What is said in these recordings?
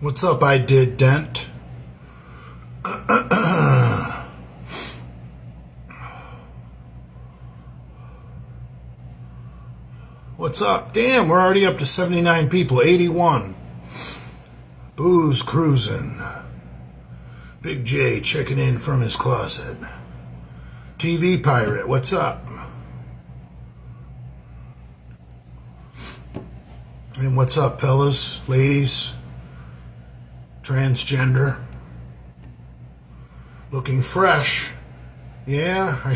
What's up, I did Dent? What's up? Damn, we're already up to 79 people, 81. Booze cruising. Big J checking in from his closet. TV Pirate, what's up? And what's up, fellas, ladies, transgender, looking fresh? Yeah,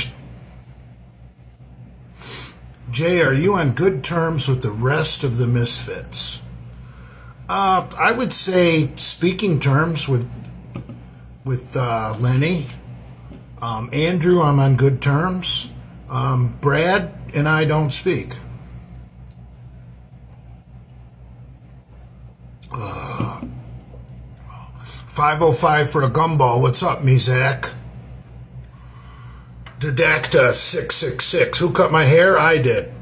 Jay, are you on good terms with the rest of the Misfits? I would say speaking terms with Lenny. Andrew, I'm on good terms. Brad and I don't speak. 505 for a gumball. What's up, Mizak? Didacta 666. Who cut my hair? I did.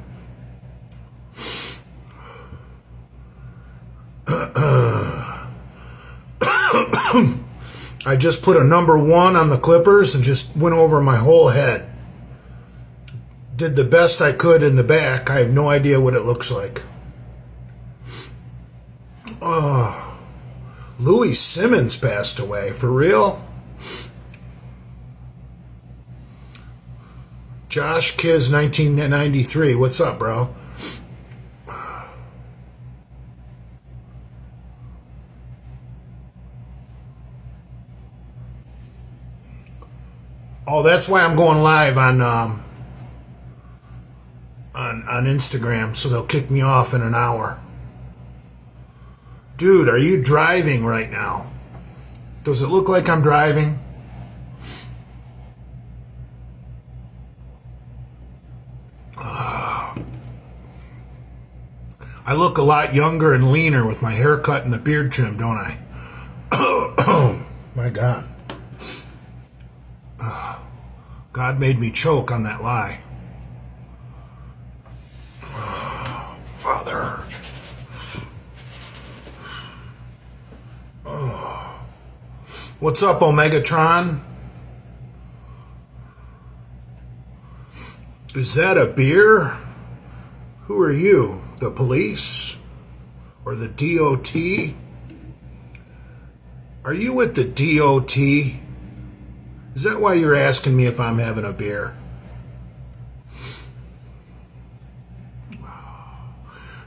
I just put a number 1 on the clippers and just went over my whole head. Did the best I could in the back. I have no idea what it looks like. Louis Simmons passed away. For real? Josh Kiz 1993. What's up, bro? Oh, that's why I'm going live on Instagram, so they'll kick me off in an hour. Dude, are you driving right now? Does it look like I'm driving? I look a lot younger and leaner with my haircut and the beard trim, don't I? My God. God made me choke on that lie. Father. What's up, Omegatron? Is that a beer? Who are you? The police? Or the DOT? Are you with the DOT? Is that why you're asking me if I'm having a beer?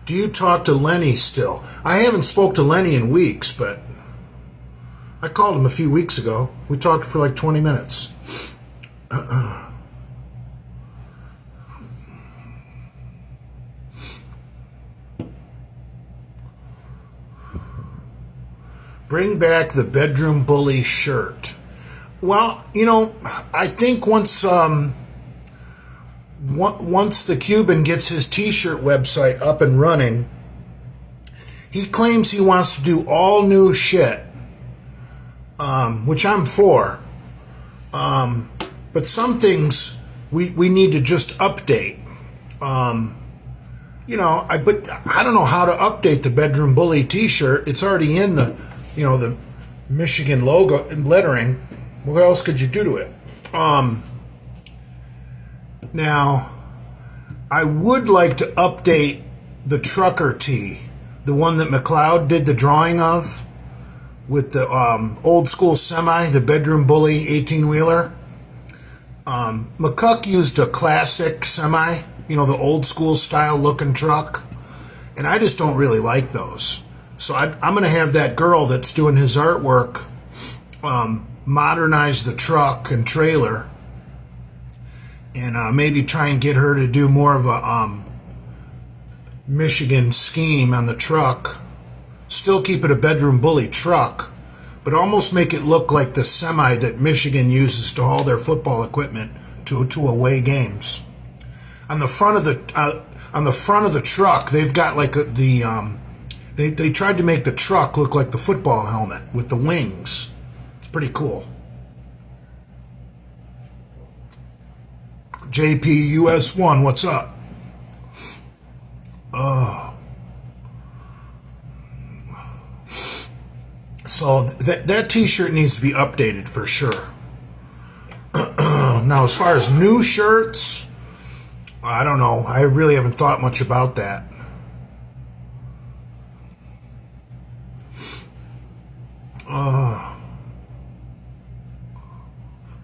Do you talk to Lenny still? I haven't spoke to Lenny in weeks, but I called him a few weeks ago. We talked for like 20 minutes. Bring back the bedroom bully shirt. Well, you know, I think once the Cuban gets his t-shirt website up and running, he claims he wants to do all new shit, which I'm for. But some things we need to just update. You know, but I don't know how to update the bedroom bully t-shirt. It's already in the Michigan logo and lettering. What else could you do to it? Now, I would like to update the trucker tee, the one that McLeod did the drawing of, with the old school semi, the bedroom bully 18-wheeler. McCuck used a classic semi, you know, the old school style looking truck, and I just don't really like those. So I'm going to have that girl that's doing his artwork modernize the truck and trailer, and maybe try and get her to do more of a Michigan scheme on the truck. Still keep it a bedroom bully truck, but almost make it look like the semi that Michigan uses to haul their football equipment to away games. On the front of the truck, they've got like they tried to make the truck look like the football helmet with the wings. It's pretty cool. JP US1, what's up? So that t-shirt needs to be updated for sure. Now, as far as new shirts, I don't know. I really haven't thought much about that.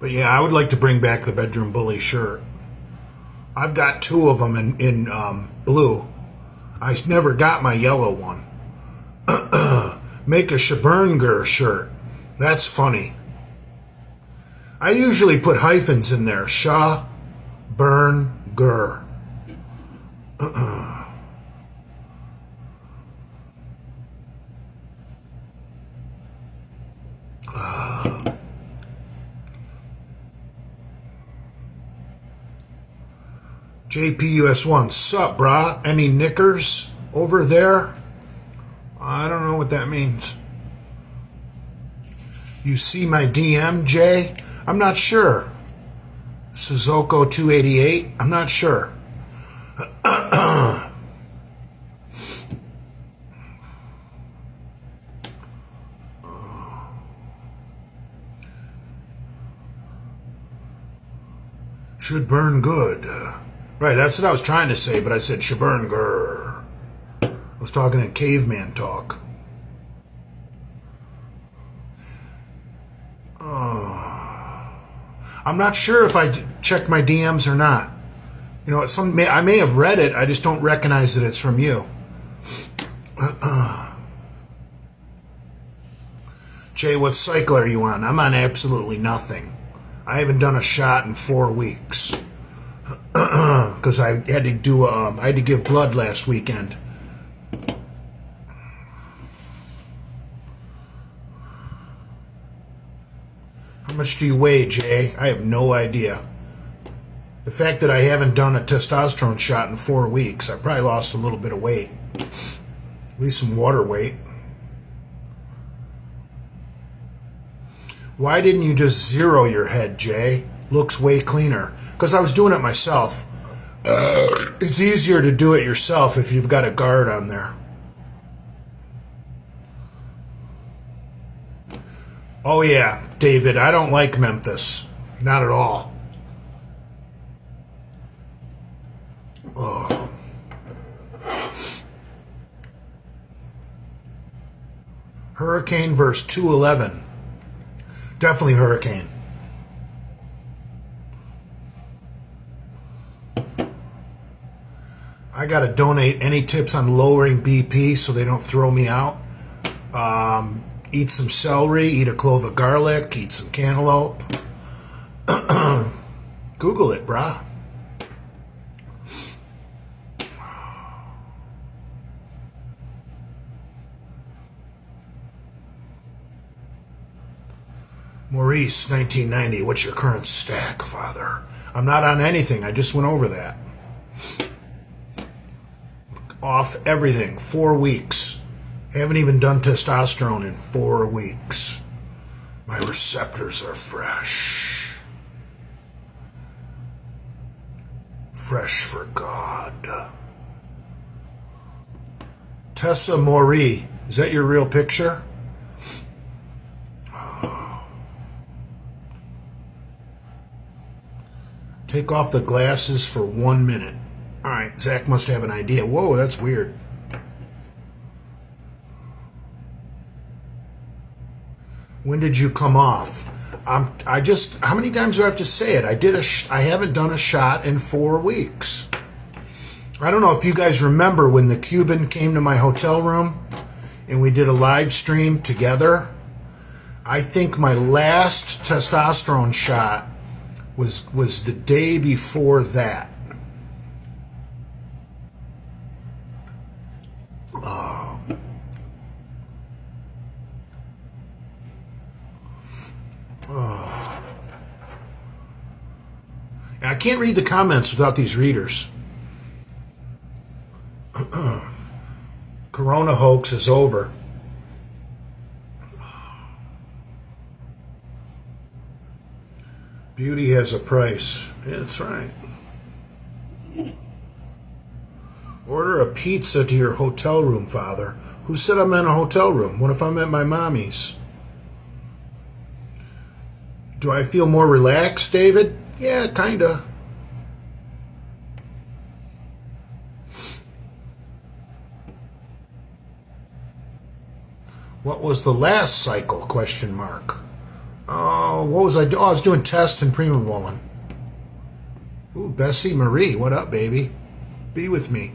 But yeah, I would like to bring back the Bedroom Bully shirt. I've got 2 of them in blue. I never got my yellow one. Make a Shaburnger shirt. That's funny. I usually put hyphens in there. Sha, burn, gur. JPUS1, sup, brah? Any knickers over there? I don't know what that means. You see my DM, Jay? I'm not sure. Suzuko 288? I'm not sure. Should burn good. Right, that's what I was trying to say, but I said should burn grr. I was talking in caveman talk. I'm not sure if I checked my DMs or not. You know, I may have read it, I just don't recognize that it's from you. Jay, what cycle are you on? I'm on absolutely nothing. I haven't done a shot in 4 weeks. Because I had to do, I had to give blood last weekend. How much do you weigh, Jay? I have no idea. The fact that I haven't done a testosterone shot in 4 weeks, I probably lost a little bit of weight. At least some water weight. Why didn't you just zero your head, Jay? Looks way cleaner. Because I was doing it myself. It's easier to do it yourself if you've got a guard on there. Oh yeah, David, I don't like Memphis. Not at all. Oh. Hurricane verse 211. Definitely Hurricane. I got to donate any tips on lowering BP so they don't throw me out. Eat some celery, eat a clove of garlic, eat some cantaloupe. Google it, brah. Maurice, 1990, what's your current stack, Father? I'm not on anything, I just went over that. Off everything, 4 weeks. Haven't even done testosterone in 4 weeks. My receptors are fresh. Fresh for God. Tessa Maury, is that your real picture? Take off the glasses for 1 minute. All right, Zach must have an idea. Whoa, that's weird. When did you come off? How many times do I have to say it? I haven't done a shot in 4 weeks. I don't know if you guys remember when the Cuban came to my hotel room and we did a live stream together. I think my last testosterone shot was the day before that. I can't read the comments without these readers. Corona hoax is over. Beauty has a price. Yeah, that's right. Order a pizza to your hotel room, Father. Who said I'm in a hotel room? What if I'm at my mommy's? Do I feel more relaxed, David? Yeah, kinda. What was the last cycle? Question mark. Oh, what was I doing? Oh, I was doing test and prima bowling. Ooh, Bessie Marie, what up, baby? Be with me.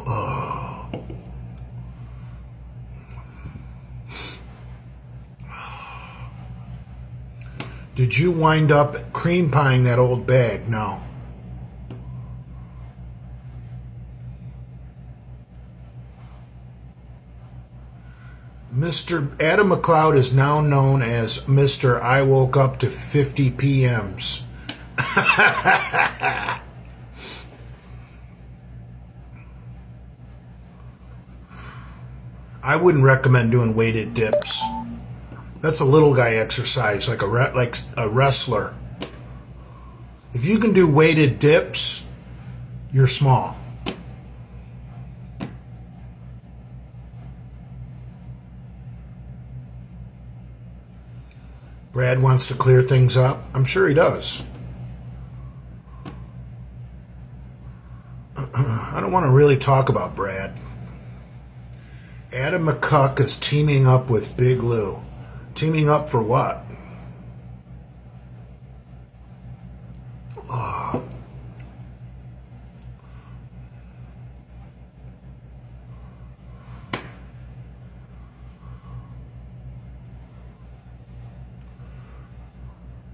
Oh. Did you wind up cream pieing that old bag? No. Mr. Adam McLeod is now known as Mr. I woke up to 50 PMs. I wouldn't recommend doing weighted dips. That's a little guy exercise, like a wrestler. If you can do weighted dips, you're small. Brad wants to clear things up. I'm sure he does. I don't want to really talk about Brad. Adam McCuck is teaming up with Big Lou. Teaming up for what? Oh.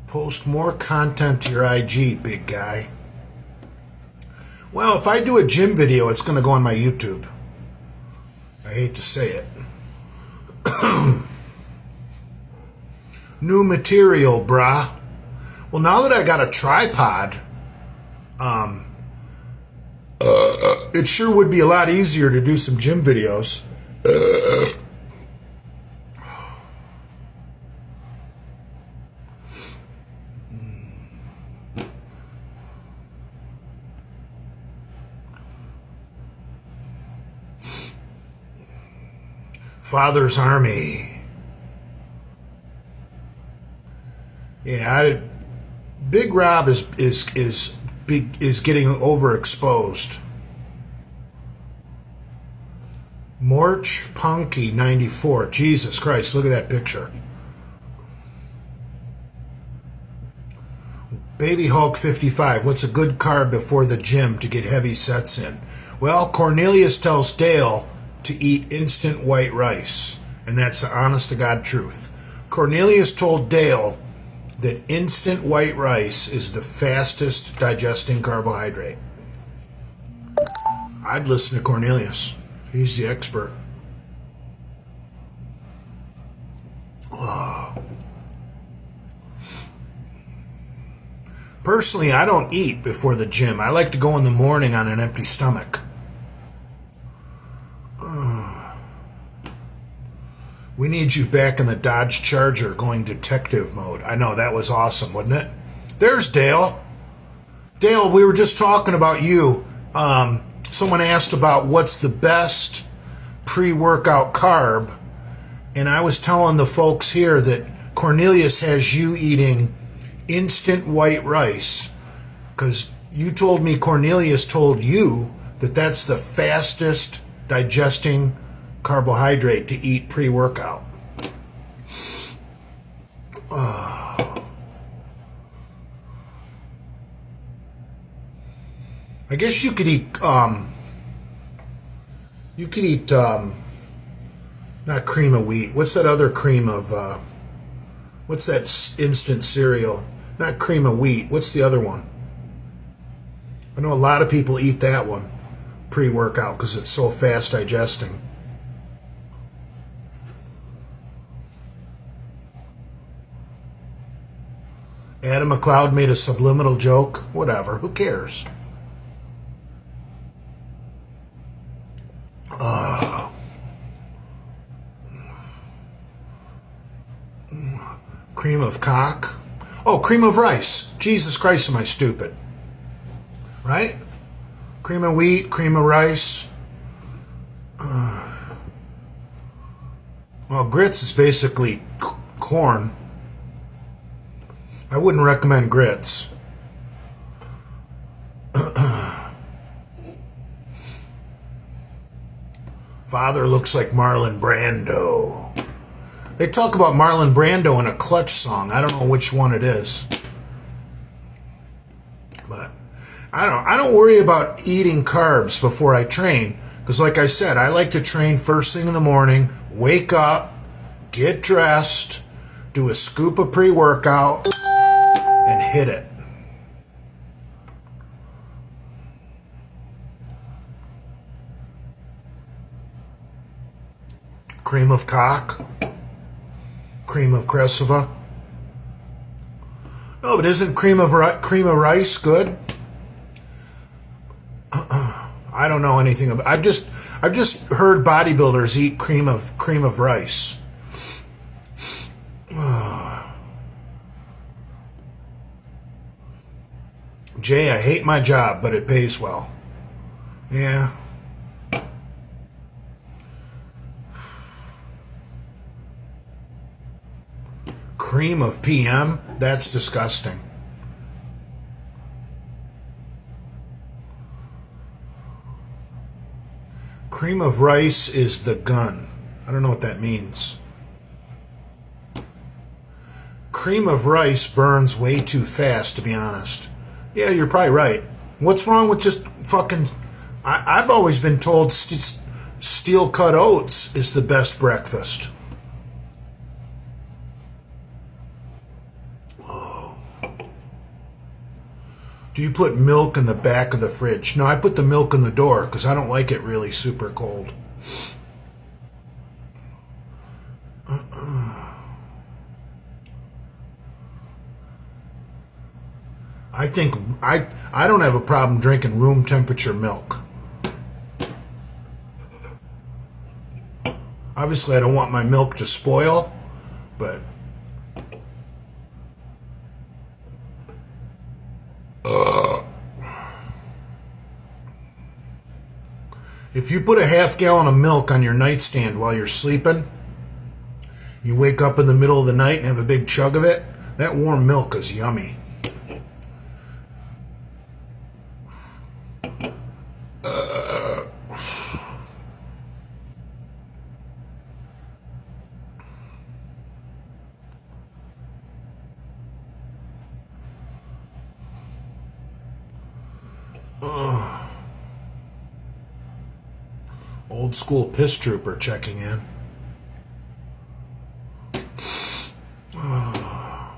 Post more content to your IG, big guy. Well, if I do a gym video, it's going to go on my YouTube. I hate to say it. New material, brah. Well, now that I got a tripod, it sure would be a lot easier to do some gym videos. Father's Army. Yeah, Big Rob is getting overexposed. Morch Punky 94. Jesus Christ, look at that picture. Baby Hulk 55. What's a good carb before the gym to get heavy sets in? Well, Cornelius tells Dale to eat instant white rice, and that's the honest to God truth. Cornelius told Dale that instant white rice is the fastest digesting carbohydrate. I'd listen to Cornelius. He's the expert. Oh. Personally, I don't eat before the gym. I like to go in the morning on an empty stomach. We need you back in the Dodge Charger going detective mode. I know, that was awesome, wasn't it? There's Dale. Dale, we were just talking about you. Someone asked about what's the best pre-workout carb, and I was telling the folks here that Cornelius has you eating instant white rice, because you told me Cornelius told you that that's the fastest digesting carbohydrate to eat pre-workout. I guess you could eat not cream of wheat. What's that other cream of what's that instant cereal? Not cream of wheat. What's the other one? I know a lot of people eat that one pre-workout because it's so fast digesting. Adam McLeod made a subliminal joke. Whatever. Who cares? Cream of cock. Oh, cream of rice. Jesus Christ, am I stupid? Right? Cream of wheat, cream of rice. Well, Well, grits is basically corn. I wouldn't recommend grits. Father looks like Marlon Brando. They talk about Marlon Brando in a Clutch song. I don't know which one it is. But I don't worry about eating carbs before I train. Because like I said, I like to train first thing in the morning, wake up, get dressed, do a scoop of pre-workout, and hit it. Cream of cock. Cream of cressida. No, but isn't cream of rice good? I don't know anything about. I've just heard bodybuilders eat cream of rice. Jay, I hate my job, but it pays well. Yeah. Cream of PM? That's disgusting. Cream of rice is the gun. I don't know what that means. Cream of rice burns way too fast, to be honest. Yeah, you're probably right. What's wrong with just fucking... I've always been told steel-cut oats is the best breakfast. Whoa. Do you put milk in the back of the fridge? No, I put the milk in the door because I don't like it really super cold. I think I don't have a problem drinking room temperature milk. Obviously, I don't want my milk to spoil, but if you put a half gallon of milk on your nightstand while you're sleeping, you wake up in the middle of the night and have a big chug of it, that warm milk is yummy. Old school piss trooper checking in. I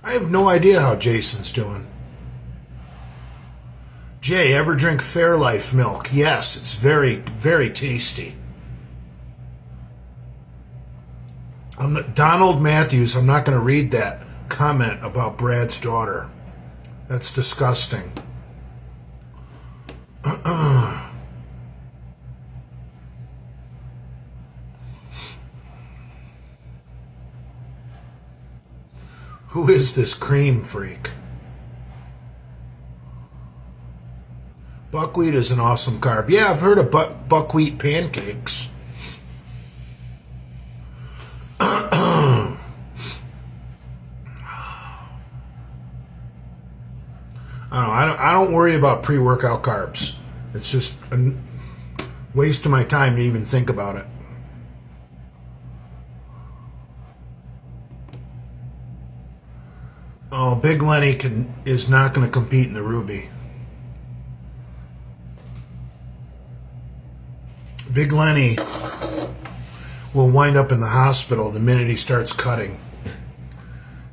have no idea how Jason's doing. Jay, ever drink Fairlife milk? Yes, it's very, very tasty. Donald Matthews, I'm not going to read that comment about Brad's daughter. That's disgusting. Who is this cream freak? Buckwheat is an awesome carb. Yeah, I've heard of buckwheat pancakes. I don't worry about pre-workout carbs. It's just a waste of my time to even think about it. Oh, Big Lenny is not going to compete in the Ruby. Big Lenny will wind up in the hospital the minute he starts cutting.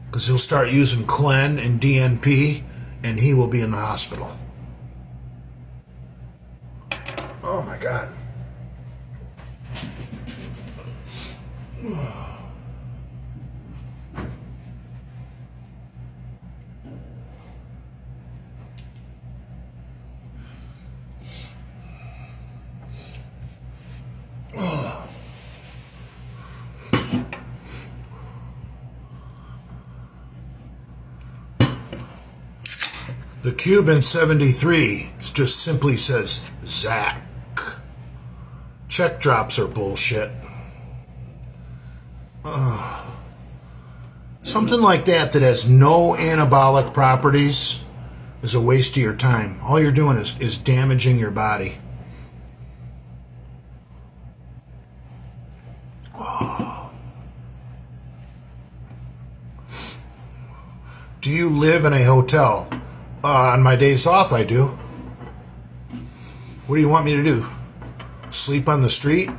Because he'll start using Clen and DNP, and he will be in the hospital. Oh my God. The Cuban 73 just simply says Zach. Check drops are bullshit. Something like that has no anabolic properties is a waste of your time. All you're doing is damaging your body. Do you live in a hotel? On my days off, I do. What do you want me to do? Sleep on the street?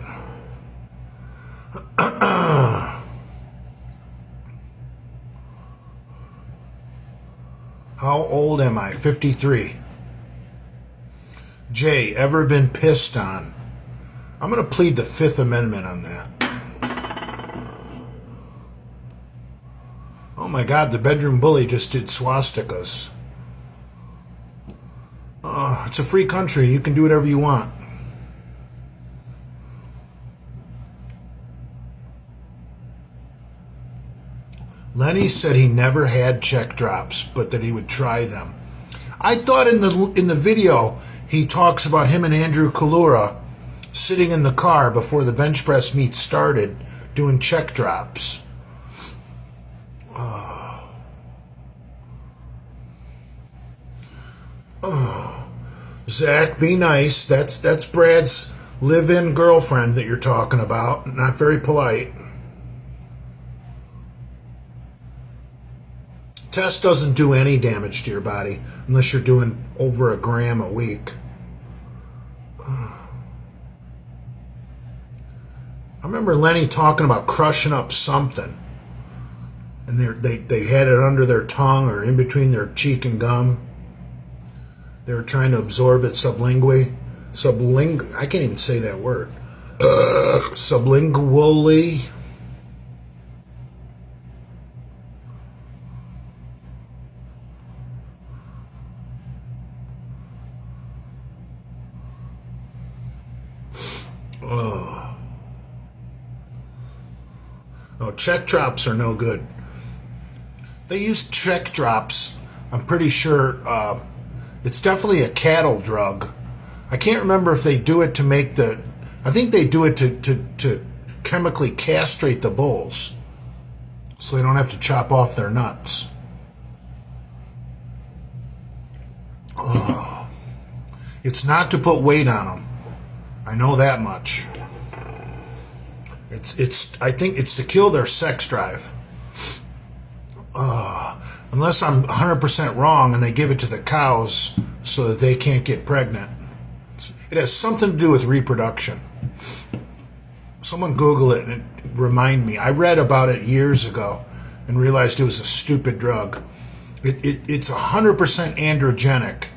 How old am I? 53. Jay, ever been pissed on? I'm going to plead the Fifth Amendment on that. Oh my God, the bedroom bully just did swastikas. It's a free country. You can do whatever you want. Lenny said he never had check drops, but that he would try them. I thought in the video he talks about him and Andrew Kalura sitting in the car before the bench press meet started doing check drops. Zach, be nice. That's Brad's live-in girlfriend that you're talking about. Not very polite. Test doesn't do any damage to your body unless you're doing over a gram a week. I remember Lenny talking about crushing up something, and they had it under their tongue or in between their cheek and gum. They were trying to absorb it sublingually. I can't even say that word. Sublingually. No, check drops are no good. They use check drops. I'm pretty sure it's definitely a cattle drug. I can't remember if they do it to make the... I think they do it to chemically castrate the bulls so they don't have to chop off their nuts. It's not to put weight on them. I know that much. I think it's to kill their sex drive. Unless I'm 100% wrong and they give it to the cows so that they can't get pregnant. It has something to do with reproduction. Someone Google it and remind me. I read about it years ago and realized it was a stupid drug. It's 100% androgenic.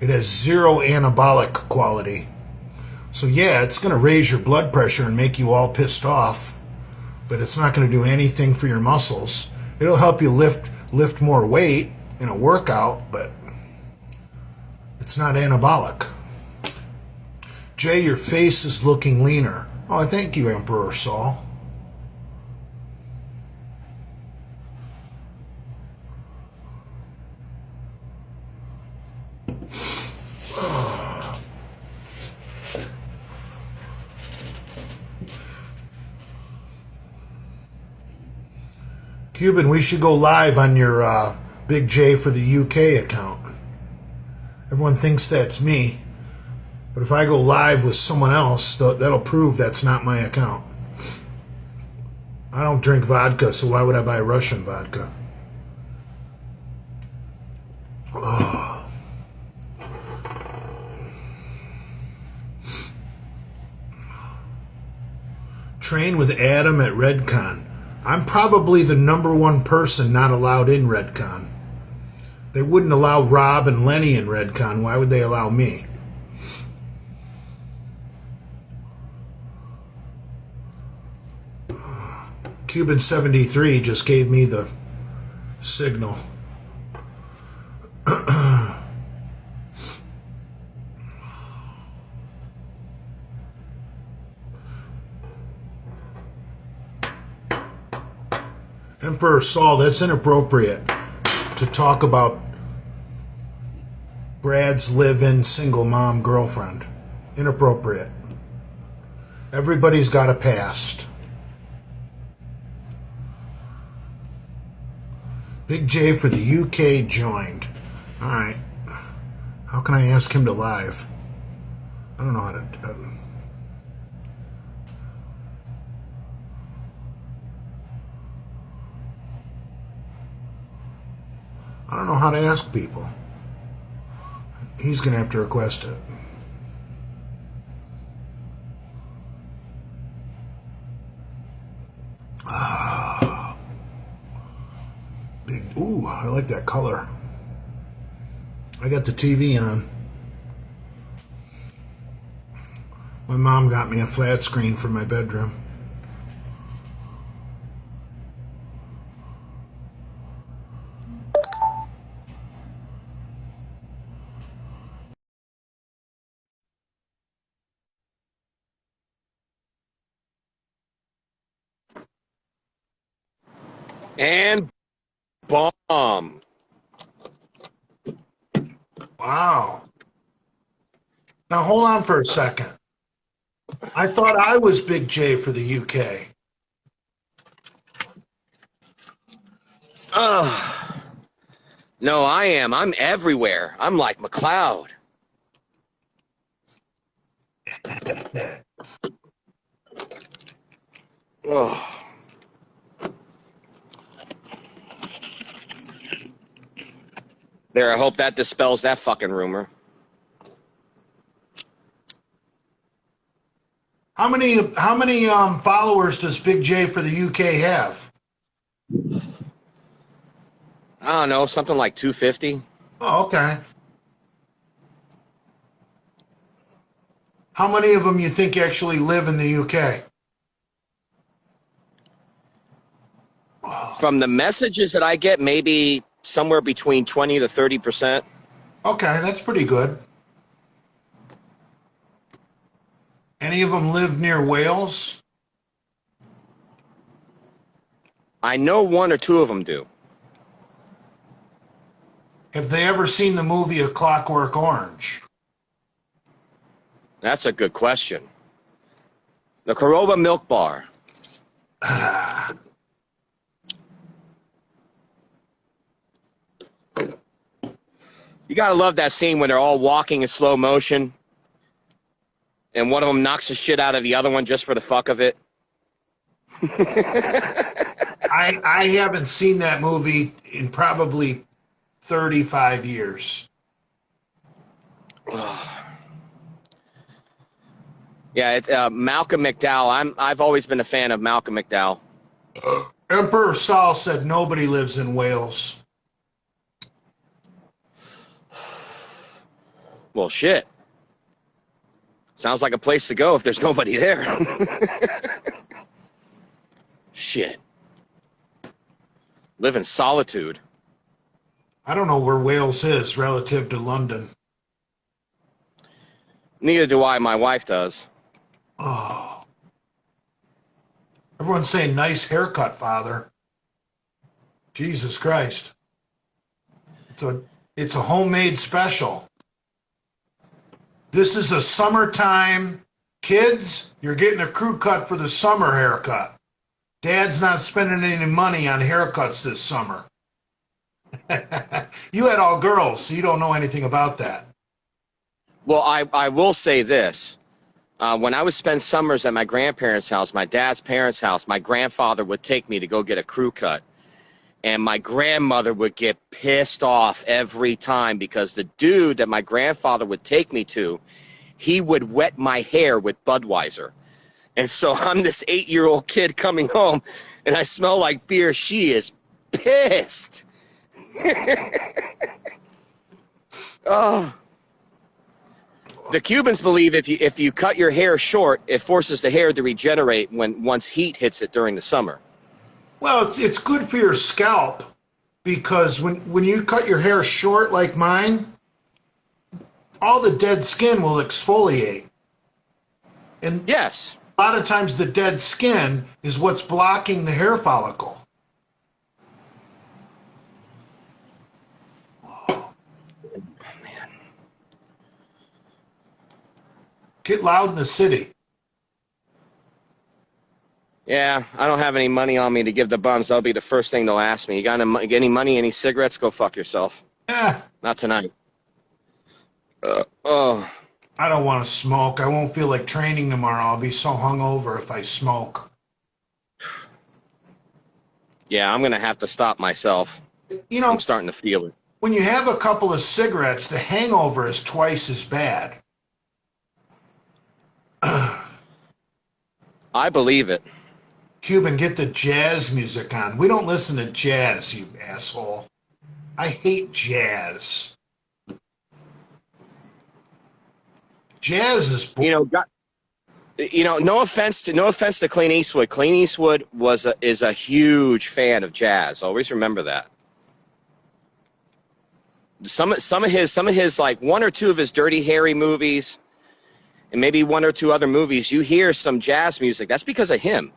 It has zero anabolic quality. So yeah, it's going to raise your blood pressure and make you all pissed off, but it's not going to do anything for your muscles. It'll help you lift more weight in a workout, but it's not anabolic. Jay, your face is looking leaner. Oh, thank you, Emperor Saul. Cuban, we should go live on your Big J for the UK account. Everyone thinks that's me, but if I go live with someone else, that'll prove that's not my account. I don't drink vodka, so why would I buy Russian vodka? Train with Adam at Redcon. I'm probably the #1 person not allowed in Redcon. They wouldn't allow Rob and Lenny in Redcon. Why would they allow me? Cuban 73 just gave me the signal. Emperor Saul, that's inappropriate to talk about Brad's live-in single mom girlfriend. Inappropriate. Everybody's got a past. Big J for the UK joined. Alright. How can I ask him to live? I don't know how to... I don't know how to ask people. He's going to have to request it. Big, ooh, I like that color. I got the TV on. My mom got me a flat screen for my bedroom. And bomb. Wow. Now hold on for a second. I thought I was Big J for the UK. No, I am. I'm everywhere. I'm like McCloud. Oh. There, I hope that dispels that fucking rumor. How many followers does Big J for the UK have? I don't know, something like 250. Oh, okay. How many of them you think actually live in the UK? From the messages that I get, maybe somewhere between 20 to 30%. Okay, that's pretty good. Any of them live near Wales? I know one or two of them do. Have they ever seen the movie A Clockwork Orange? That's a good question. The Coroba Milk Bar. You gotta love that scene when they're all walking in slow motion and one of them knocks the shit out of the other one just for the fuck of it. I haven't seen that movie in probably 35 years. Yeah, it's Malcolm McDowell. I've always been a fan of Malcolm McDowell. Emperor Saul said nobody lives in Wales. Well, shit. Sounds like a place to go if there's nobody there. Shit. Live in solitude. I don't know where Wales is relative to London. Neither do I. My wife does. Oh. Everyone's saying nice haircut, Father. Jesus Christ. It's a homemade special. This is a summertime. Kids, you're getting a crew cut for the summer haircut. Dad's not spending any money on haircuts this summer. You had all girls, so you don't know anything about that. Well, I will say this. When I would spend summers at my grandparents' house, my dad's parents' house, my grandfather would take me to go get a crew cut. And my grandmother would get pissed off every time because the dude that my grandfather would take me to, he would wet my hair with Budweiser. And so I'm this 8-year-old kid coming home, and I smell like beer. She is pissed. Oh. The Cubans believe if you cut your hair short, it forces the hair to regenerate once heat hits it during the summer. Well, it's good for your scalp because when you cut your hair short like mine, all the dead skin will exfoliate. And yes, a lot of times the dead skin is what's blocking the hair follicle. Oh, man. Get loud in the city. Yeah, I don't have any money on me to give the bums. That'll be the first thing they'll ask me. You got any money, any cigarettes? Go fuck yourself. Yeah. Not tonight. Oh. I don't want to smoke. I won't feel like training tomorrow. I'll be so hungover if I smoke. Yeah, I'm going to have to stop myself. You know, I'm starting to feel it. When you have a couple of cigarettes, the hangover is twice as bad. I believe it. Cuban, get the jazz music on. We don't listen to jazz, you asshole. I hate jazz. Jazz is boring. No offense to Clint Eastwood. Clint Eastwood is a huge fan of jazz. Always remember that. Some of his like one or two of his Dirty Harry movies, and maybe one or two other movies, you hear some jazz music. That's because of him.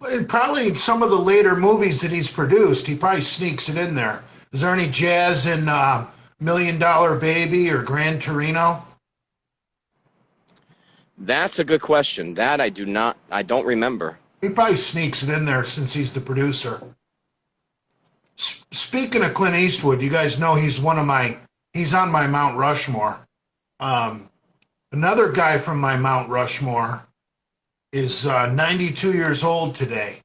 And probably some of the later movies that he's produced, he probably sneaks it in there. Is there any jazz in $1 Million Baby or Gran Torino? That's a good question. That I don't remember. He probably sneaks it in there since he's the producer. Speaking of Clint Eastwood, you guys know he's on my Mount Rushmore. Another guy from my Mount Rushmore is 92 years old today.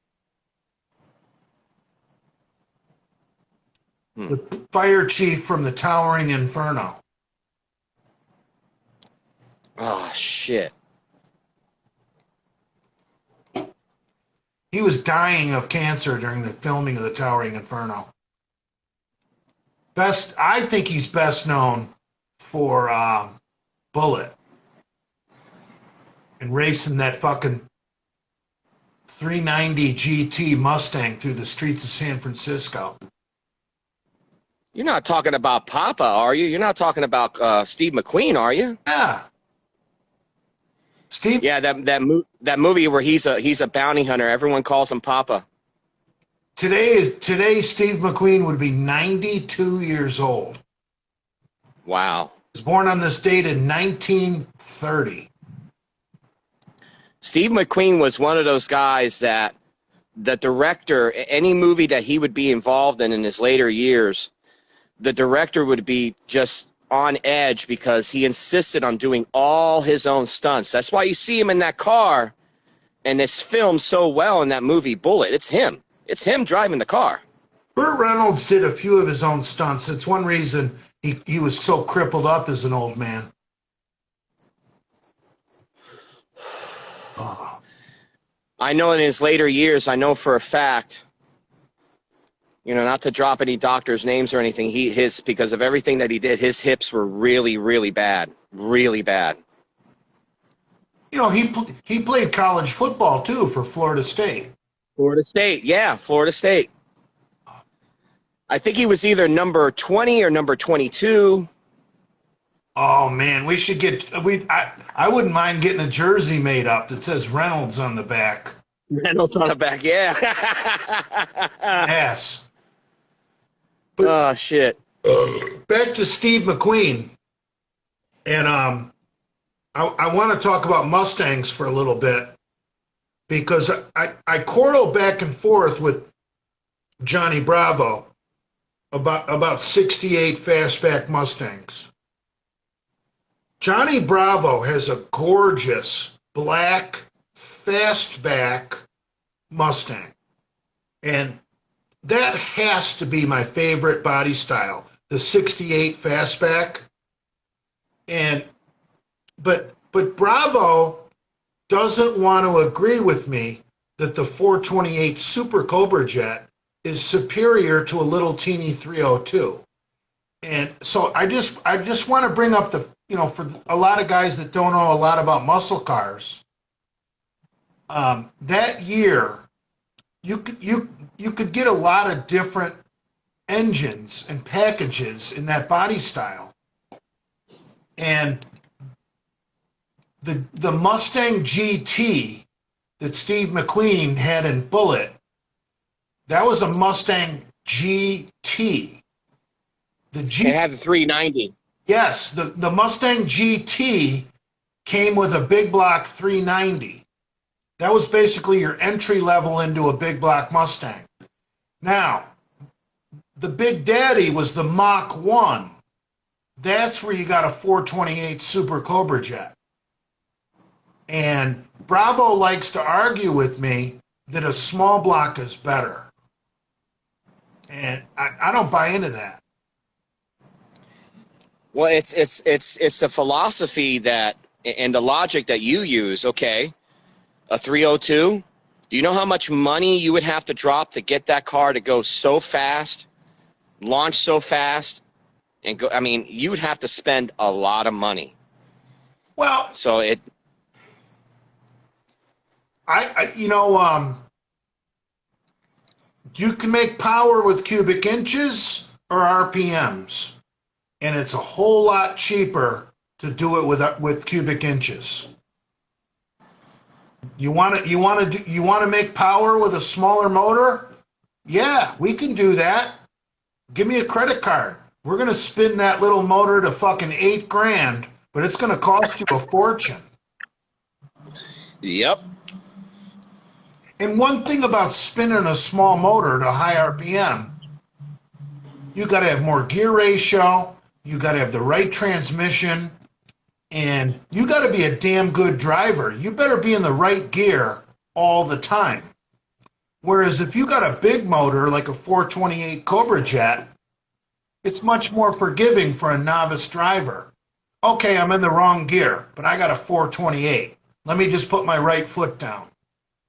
The fire chief from the Towering Inferno. Oh, shit. He was dying of cancer during the filming of the Towering Inferno. I think he's best known for Bullet and racing that fucking 390 GT Mustang through the streets of San Francisco. You're not talking about Papa, are you? You're not talking about Steve McQueen, are you? Yeah. Steve? Yeah, that movie where he's a bounty hunter. Everyone calls him Papa. Today Steve McQueen would be 92 years old. Wow. He was born on this date in 1930. Steve McQueen was one of those guys that the director, any movie that he would be involved in his later years, the director would be just on edge because he insisted on doing all his own stunts. That's why you see him in that car and it's filmed so well in that movie Bullet. It's him. It's him driving the car. Burt Reynolds did a few of his own stunts. It's one reason he was so crippled up as an old man. Oh. I know in his later years, I know for a fact, not to drop any doctors' names or anything, because of everything that he did, his hips were really, really bad. Really bad. He played college football, too, for Florida State. Florida State, yeah, Florida State. I think he was either number 20 or number 22. Oh man, we should I wouldn't mind getting a jersey made up that says Reynolds on the back. Reynolds on the back, yeah. Yes. Oh shit. Back to Steve McQueen, and I want to talk about Mustangs for a little bit because I quarrel back and forth with Johnny Bravo about 68 fastback Mustangs. Johnny Bravo has a gorgeous black fastback Mustang, and that has to be my favorite body style, the 68 fastback. But Bravo doesn't want to agree with me that the 428 Super Cobra Jet is superior to a little teeny 302. And so I just want to bring up for a lot of guys that don't know a lot about muscle cars, that year you could get a lot of different engines and packages in that body style. And the Mustang GT that Steve McQueen had in Bullet, that was a Mustang GT. It had the 390. Yes, the Mustang GT came with a big block 390. That was basically your entry level into a big block Mustang. Now, the Big Daddy was the Mach 1. That's where you got a 428 Super Cobra jet. And Bravo likes to argue with me that a small block is better. And I don't buy into that. Well, it's the philosophy that and the logic that you use. Okay, a 302. Do you know how much money you would have to drop to get that car to go so fast, launch so fast, and go? I mean, you would have to spend a lot of money. Well, So it. You can make power with cubic inches or RPMs, and it's a whole lot cheaper to do it with cubic inches. You want to make power with a smaller motor? Yeah, we can do that. Give me a credit card. We're gonna spin that little motor to fucking $8,000, but it's gonna cost you a fortune. Yep. And one thing about spinning a small motor to high RPM, you got to have more gear ratio, you got to have the right transmission, and you got to be a damn good driver. You better be in the right gear all the time. Whereas if you got a big motor like a 428 Cobra Jet, it's much more forgiving for a novice driver. Okay, I'm in the wrong gear, but I got a 428. Let me just put my right foot down.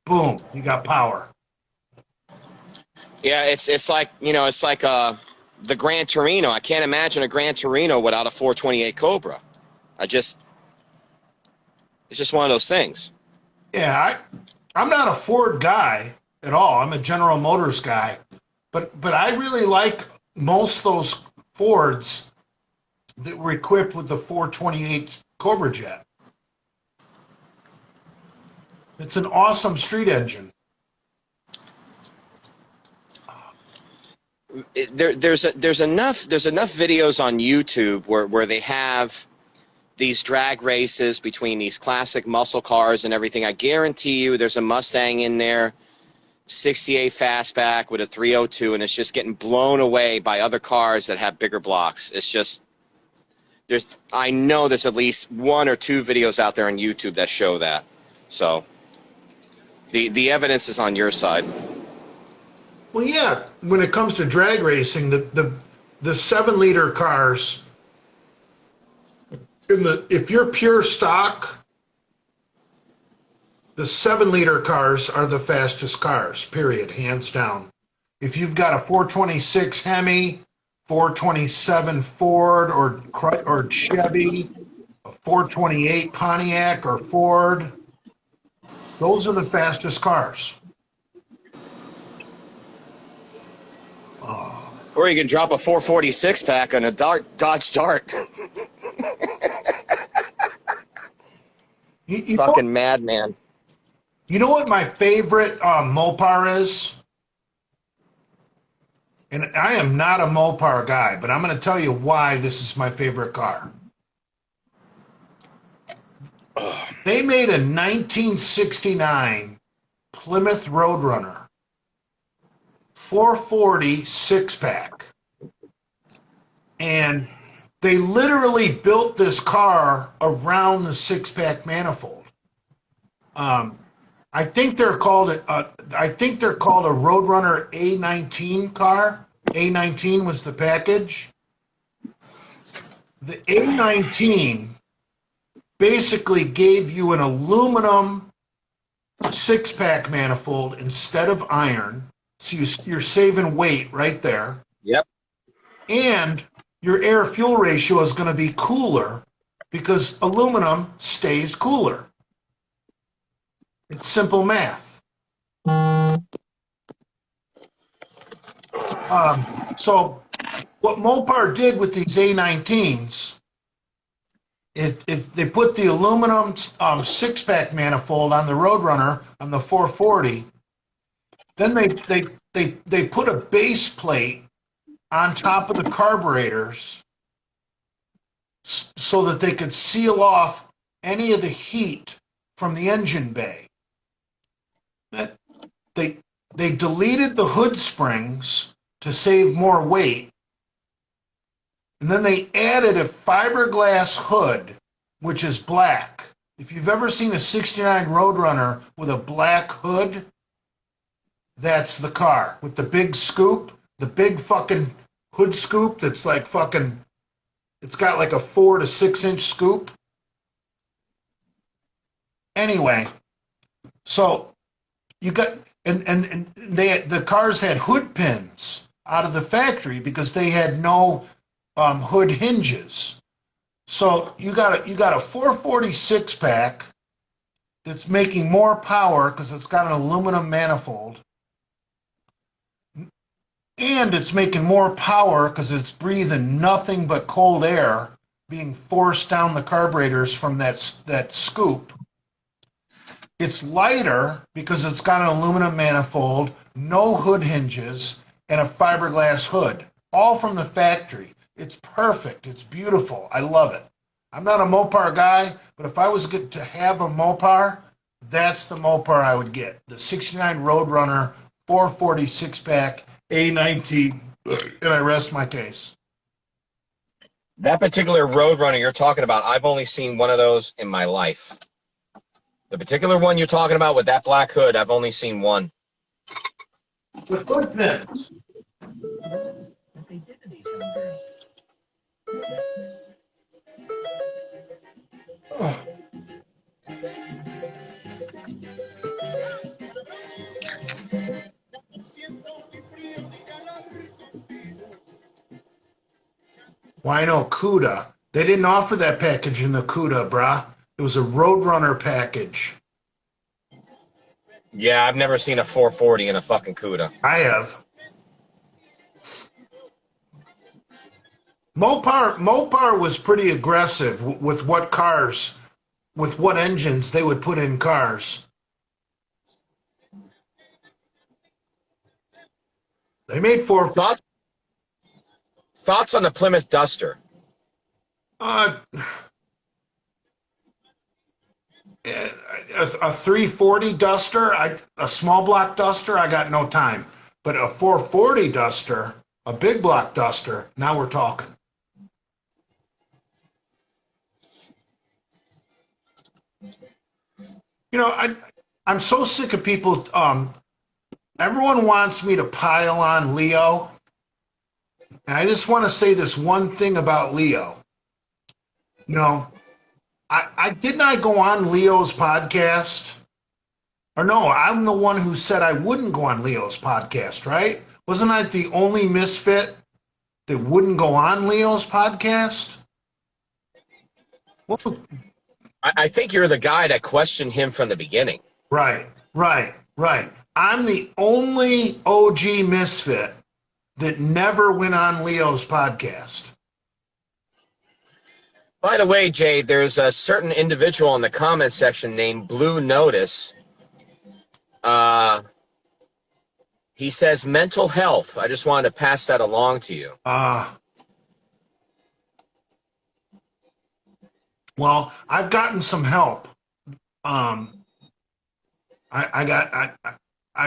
Boom, you got power. Yeah, it's like the Gran Torino. I can't imagine a Gran Torino without a 428 Cobra. It's just one of those things. Yeah, I'm not a Ford guy at all. I'm a General Motors guy, but I really like most of those Fords that were equipped with the 428 Cobra Jet. It's an awesome street engine. There's enough videos on YouTube where they have these drag races between these classic muscle cars and everything. I guarantee you there's a Mustang in there, 68 fastback with a 302, and it's just getting blown away by other cars that have bigger blocks. It's just I know there's at least one or two videos out there on YouTube that show that. So the evidence is on your side. Well, yeah, when it comes to drag racing, the 7-liter cars, if you're pure stock, the 7-liter cars are the fastest cars, period, hands down. If you've got a 426 Hemi, 427 Ford or Chevy, a 428 Pontiac or Ford, those are the fastest cars. Or you can drop a 446 pack on a Dodge Dart. Fucking madman. You know what my favorite Mopar is? And I am not a Mopar guy, but I'm going to tell you why this is my favorite car. They made a 1969 Plymouth Roadrunner 440 six-pack. And they literally built this car around the six-pack manifold. I think they're called a Roadrunner A19 car. A19 was the package. The A19 basically gave you an aluminum six-pack manifold instead of iron, so you're saving weight right there. Yep. And your air-fuel ratio is going to be cooler because aluminum stays cooler. It's simple math. So what Mopar did with these A19s is they put the aluminum six-pack manifold on the Roadrunner on the 440. Then they put a base plate on top of the carburetors so that they could seal off any of the heat from the engine bay. That they deleted the hood springs to save more weight, and then they added a fiberglass hood, which is black. If you've ever seen a 69 Roadrunner with a black hood, that's the car with the big scoop, the big fucking hood scoop that's like fucking, it's got like a 4 to 6 inch scoop. Anyway, so you got, and the cars had hood pins out of the factory because they had no hood hinges. So you got a 446 pack that's making more power because it's got an aluminum manifold, and it's making more power because it's breathing nothing but cold air being forced down the carburetors from that scoop. It's lighter because it's got an aluminum manifold, no hood hinges, and a fiberglass hood, all from the factory. It's perfect. It's beautiful. I love it. I'm not a Mopar guy, but if I was to have a Mopar, that's the Mopar I would get. The 69 Roadrunner 446 pack A19, and I rest my case. That particular Roadrunner you're talking about, I've only seen one of those in my life. The particular one you're talking about with that black hood, I've only seen one. With hood pins. Oh. Well, I know CUDA. They didn't offer that package in the CUDA, brah. It was a Roadrunner package. Yeah, I've never seen a 440 in a fucking CUDA. I have. Mopar was pretty aggressive with what cars, with what engines they would put in cars. They made Thoughts on the Plymouth Duster? A 340 Duster, a small block Duster, I got no time. But a 440 Duster, a big block Duster, now we're talking. You know, I'm so sick of people. Everyone wants me to pile on Leo. And I just want to say this one thing about Leo. You know, I didn't I go on Leo's podcast? Or no, I'm the one who said I wouldn't go on Leo's podcast, right? Wasn't I the only misfit that wouldn't go on Leo's podcast? What's I think you're the guy that questioned him from the beginning. Right. I'm the only OG misfit that never went on Leo's podcast. By the way, Jay, there's a certain individual in the comment section named Blue Notice. He says mental health. I just wanted to pass that along to you. Well, I've gotten some help. I've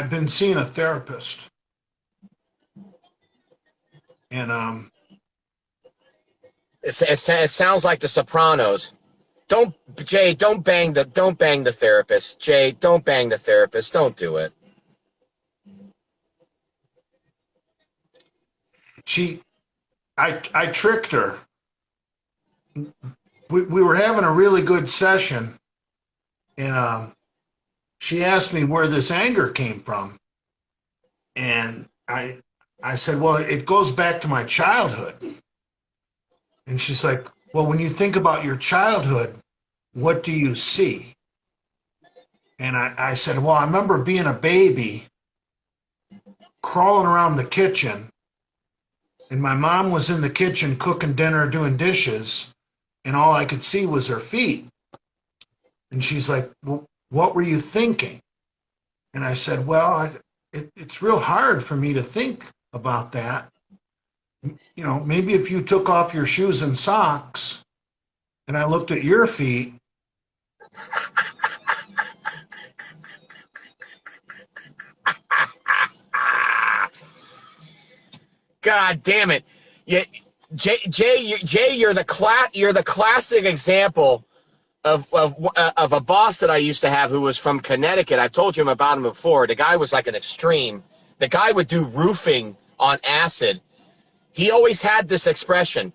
been seeing a therapist, and It sounds like The Sopranos. Don't bang the therapist. Jay, don't bang the therapist. Don't do it. I tricked her. We were having a really good session, and she asked me where this anger came from, and I said, well, it goes back to my childhood. And she's like, well, when you think about your childhood, what do you see? And I said, well, I remember being a baby, crawling around the kitchen, and my mom was in the kitchen cooking dinner, doing dishes, and all I could see was her feet. And she's like, well, what were you thinking? And I said, well, it's real hard for me to think about that. You know, maybe if you took off your shoes and socks and I looked at your feet, God damn it. Yeah, Jay, you're the classic example of a boss that I used to have who was from Connecticut. I've told you about him before. The guy was like an extreme. The guy would do roofing on acid. He always had this expression.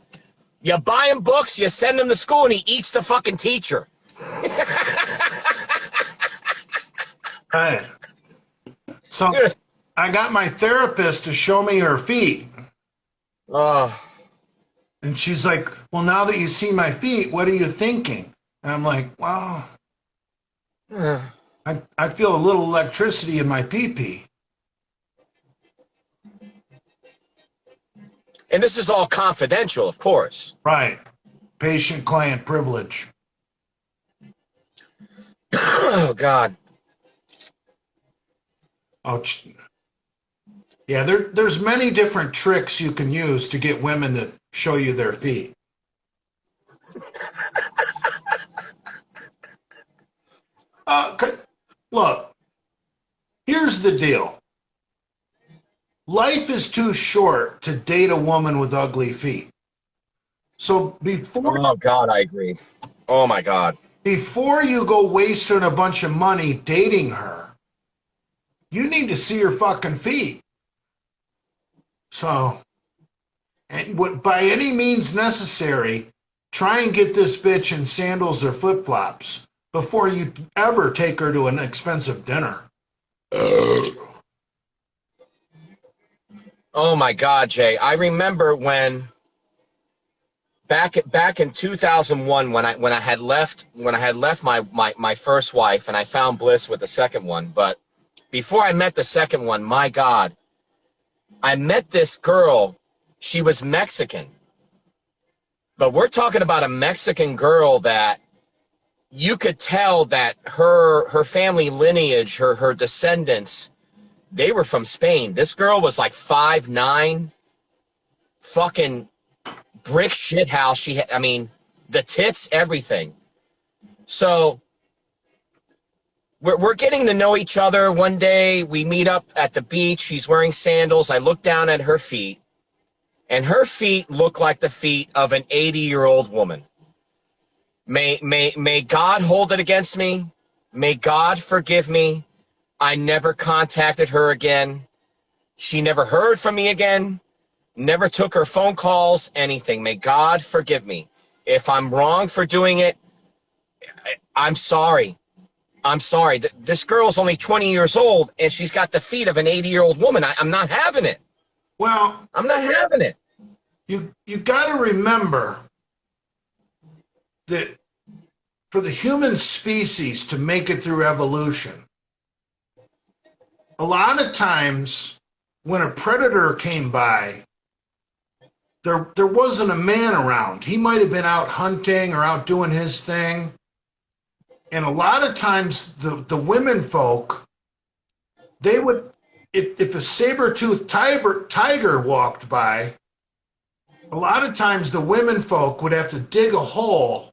You buy him books, you send him to school, and he eats the fucking teacher. Hey. So I got my therapist to show me her feet. And she's like, well, now that you see my feet, what are you thinking? And I'm like, well, I feel a little electricity in my pee-pee. And this is all confidential, of course. Right. Patient-client privilege. Oh, God. Oh, yeah, there's many different tricks you can use to get women to show you their feet. Look, here's the deal. Life is too short to date a woman with ugly feet. So Oh, God, I agree. Oh, my God. Before you go wasting a bunch of money dating her, you need to see her fucking feet. So, and by any means necessary, try and get this bitch in sandals or flip-flops before you ever take her to an expensive dinner. Oh my God, Jay! I remember when back in 2001 when I had left my first wife and I found bliss with the second one. But before I met the second one, my God, I met this girl. She was Mexican, but we're talking about a Mexican girl that you could tell that her family lineage, her descendants, they were from Spain. This girl was like 5'9", fucking brick shit house. She had, I mean, the tits, everything. So we're getting to know each other. One day we meet up at the beach. She's wearing sandals. I look down at her feet, and her feet look like the feet of an 80-year-old woman. May God hold it against me. May God forgive me. I never contacted her again. She never heard from me again. Never took her phone calls, anything. May God forgive me. If I'm wrong for doing it, I'm sorry. I'm sorry. This girl's only 20 years old, and she's got the feet of an 80-year-old woman. I'm not having it. Well, I'm not having it. You got to remember that for the human species to make it through evolution, a lot of times when a predator came by, there wasn't a man around. He might have been out hunting or out doing his thing. And a lot of times the women folk, they would, if a saber-toothed tiger walked by, a lot of times the women folk would have to dig a hole,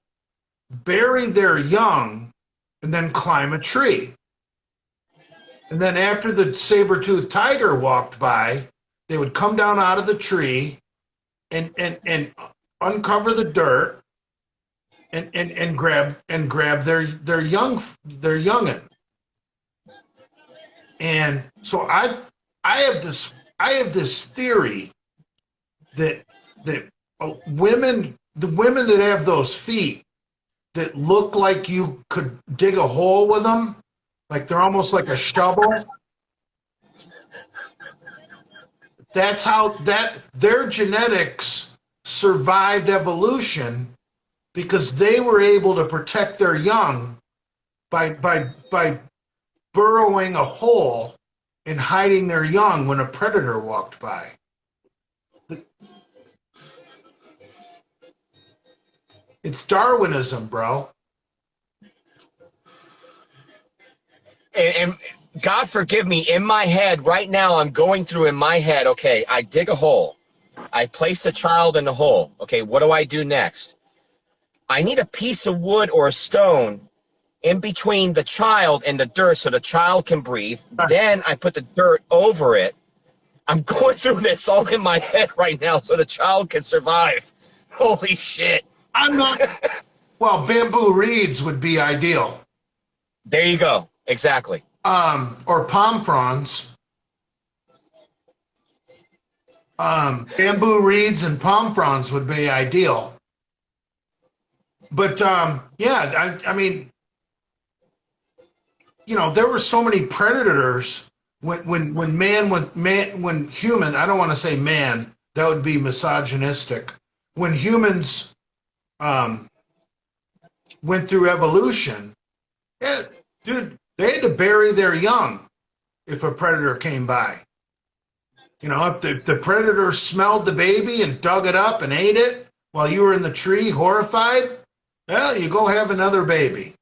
bury their young, and then climb a tree. And then after the saber-toothed tiger walked by, they would come down out of the tree and uncover the dirt and grab their youngin. And so I have this theory that the women that have those feet that look like you could dig a hole with them, like they're almost like a shovel. That's how their genetics survived evolution, because they were able to protect their young by burrowing a hole and hiding their young when a predator walked by. It's Darwinism, bro. And God forgive me, in my head right now, I'm going through in my head, okay, I dig a hole. I place a child in the hole. Okay, what do I do next? I need a piece of wood or a stone in between the child and the dirt so the child can breathe. Then I put the dirt over it. I'm going through this all in my head right now so the child can survive. Holy shit. I'm not. Well, bamboo reeds would be ideal. There you go. Exactly. Or palm fronds. Bamboo reeds and palm fronds would be ideal. But yeah, I mean, you know, there were so many predators when human, I don't want to say man, that would be misogynistic. When humans went through evolution, yeah, dude, they had to bury their young if a predator came by. You know, if the predator smelled the baby and dug it up and ate it while you were in the tree horrified, well, you go have another baby.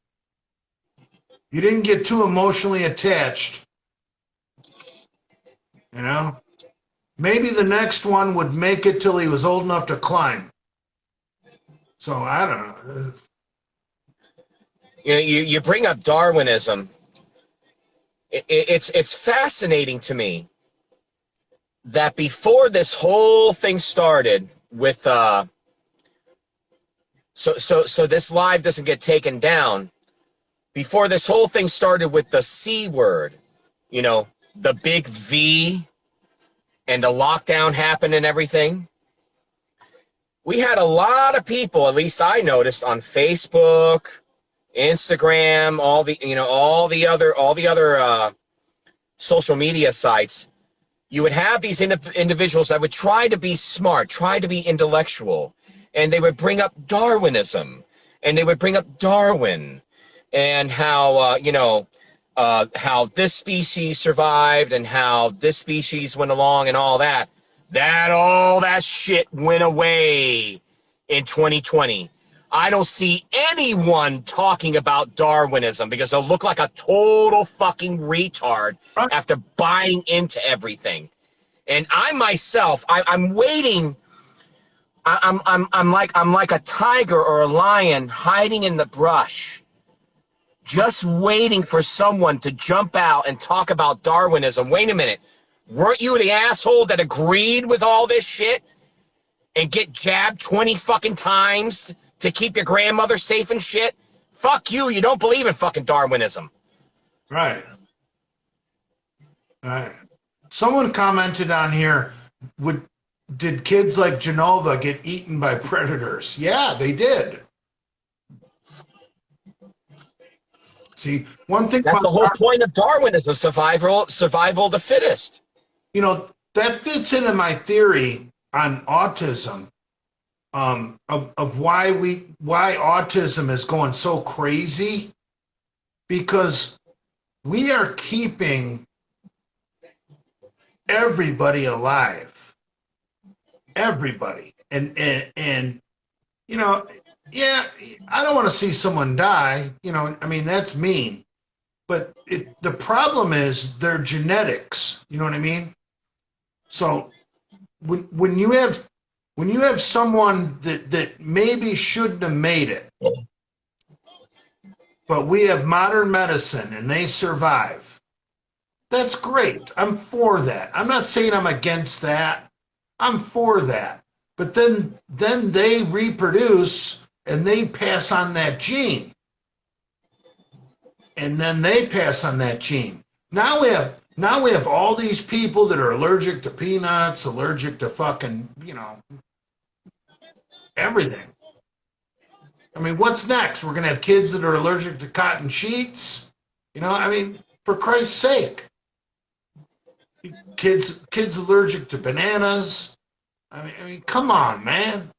You didn't get too emotionally attached. You know? Maybe the next one would make it till he was old enough to climb. So, I don't know. You know, you bring up Darwinism. It's fascinating to me that before this whole thing started with so this live doesn't get taken down, before this whole thing started with the C word, you know, the big V and the lockdown happened and everything, we had a lot of people, at least I noticed, on Facebook, Instagram, all the other social media sites. You would have these individuals that would try to be smart, try to be intellectual, and they would bring up Darwinism, and they would bring up Darwin, and how how this species survived, and how this species went along, and all that. All that shit went away in 2020. I don't see anyone talking about Darwinism because they'll look like a total fucking retard after buying into everything. And I myself, I'm waiting. I'm like a tiger or a lion hiding in the brush, just waiting for someone to jump out and talk about Darwinism. Wait a minute. Weren't you the asshole that agreed with all this shit and get jabbed 20 fucking times to keep your grandmother safe and shit? Fuck you. You don't believe in fucking Darwinism. Right. Someone commented on here, did kids like Genova get eaten by predators? Yeah, they did. See, one thing that's the whole point of Darwinism, survival of the fittest. You know, that fits into my theory on autism, of why autism is going so crazy, because we are keeping everybody alive. Everybody. And you know, yeah, I don't want to see someone die, you know, I mean, that's mean. But the problem is their genetics, you know what I mean? So when you have someone that maybe shouldn't have made it, but we have modern medicine and they survive, that's great. I'm for that. I'm not saying I'm against that. I'm for that. But then they reproduce and they pass on that gene. And then they pass on that gene. Now we have all these people that are allergic to peanuts, allergic to fucking, you know, everything. I mean, what's next? We're going to have kids that are allergic to cotton sheets? You know, I mean, for Christ's sake. Kids allergic to bananas. I mean, come on, man.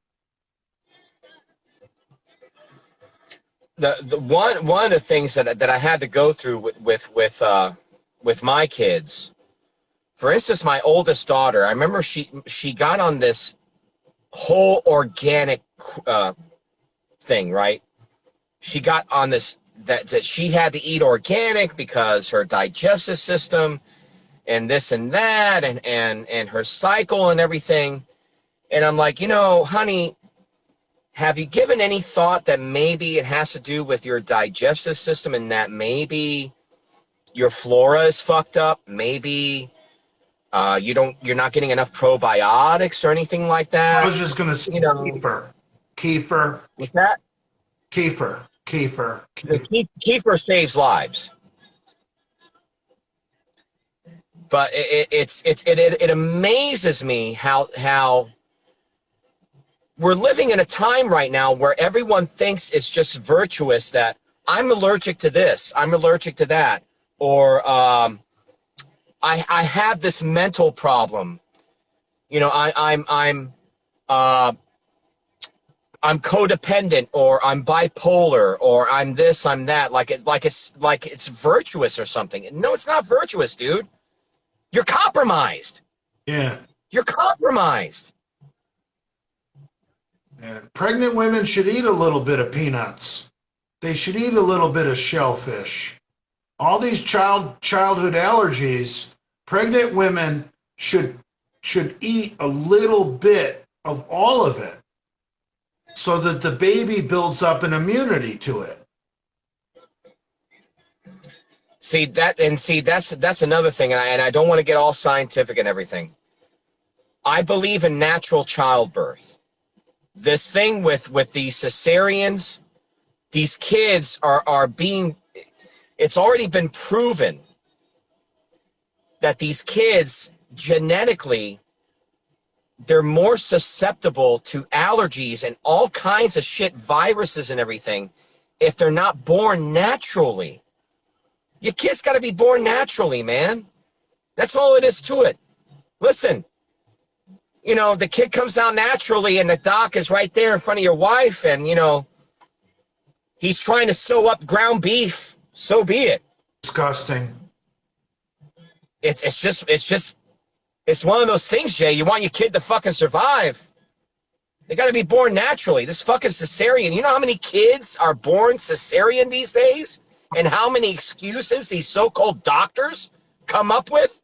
The one of the things that I had to go through with my kids, for instance, my oldest daughter, I remember she got on this whole organic thing, right? She got on this that she had to eat organic because her digestive system and this and that and her cycle and everything. And I'm like, you know, honey, have you given any thought that maybe it has to do with your digestive system and that maybe your flora is fucked up? Maybe you're not getting enough probiotics or anything like that? I was just going to say kefir. Kefir. What's that? Kefir. Kefir saves lives. But it amazes me how we're living in a time right now where everyone thinks it's just virtuous that I'm allergic to this, I'm allergic to that, or I have this mental problem. You know, I'm codependent, or I'm bipolar, or I'm this, I'm that. Like it's virtuous or something. No, it's not virtuous, dude. You're compromised. Yeah. You're compromised. And pregnant women should eat a little bit of peanuts. They should eat a little bit of shellfish. All these childhood allergies, pregnant women should eat a little bit of all of it so that the baby builds up an immunity to it. That's another thing, and I don't want to get all scientific and everything. I believe in natural childbirth. This thing with these cesareans, these kids are being, it's already been proven that these kids genetically, they're more susceptible to allergies and all kinds of shit, viruses and everything, if they're not born naturally. Your kid's got to be born naturally, man. That's all it is to it. Listen, you know, the kid comes out naturally and the doc is right there in front of your wife and, you know, he's trying to sew up ground beef. So be it. Disgusting. It's one of those things, Jay. You want your kid to fucking survive. They got to be born naturally. This fucking cesarean. You know how many kids are born cesarean these days? And how many excuses these so-called doctors come up with?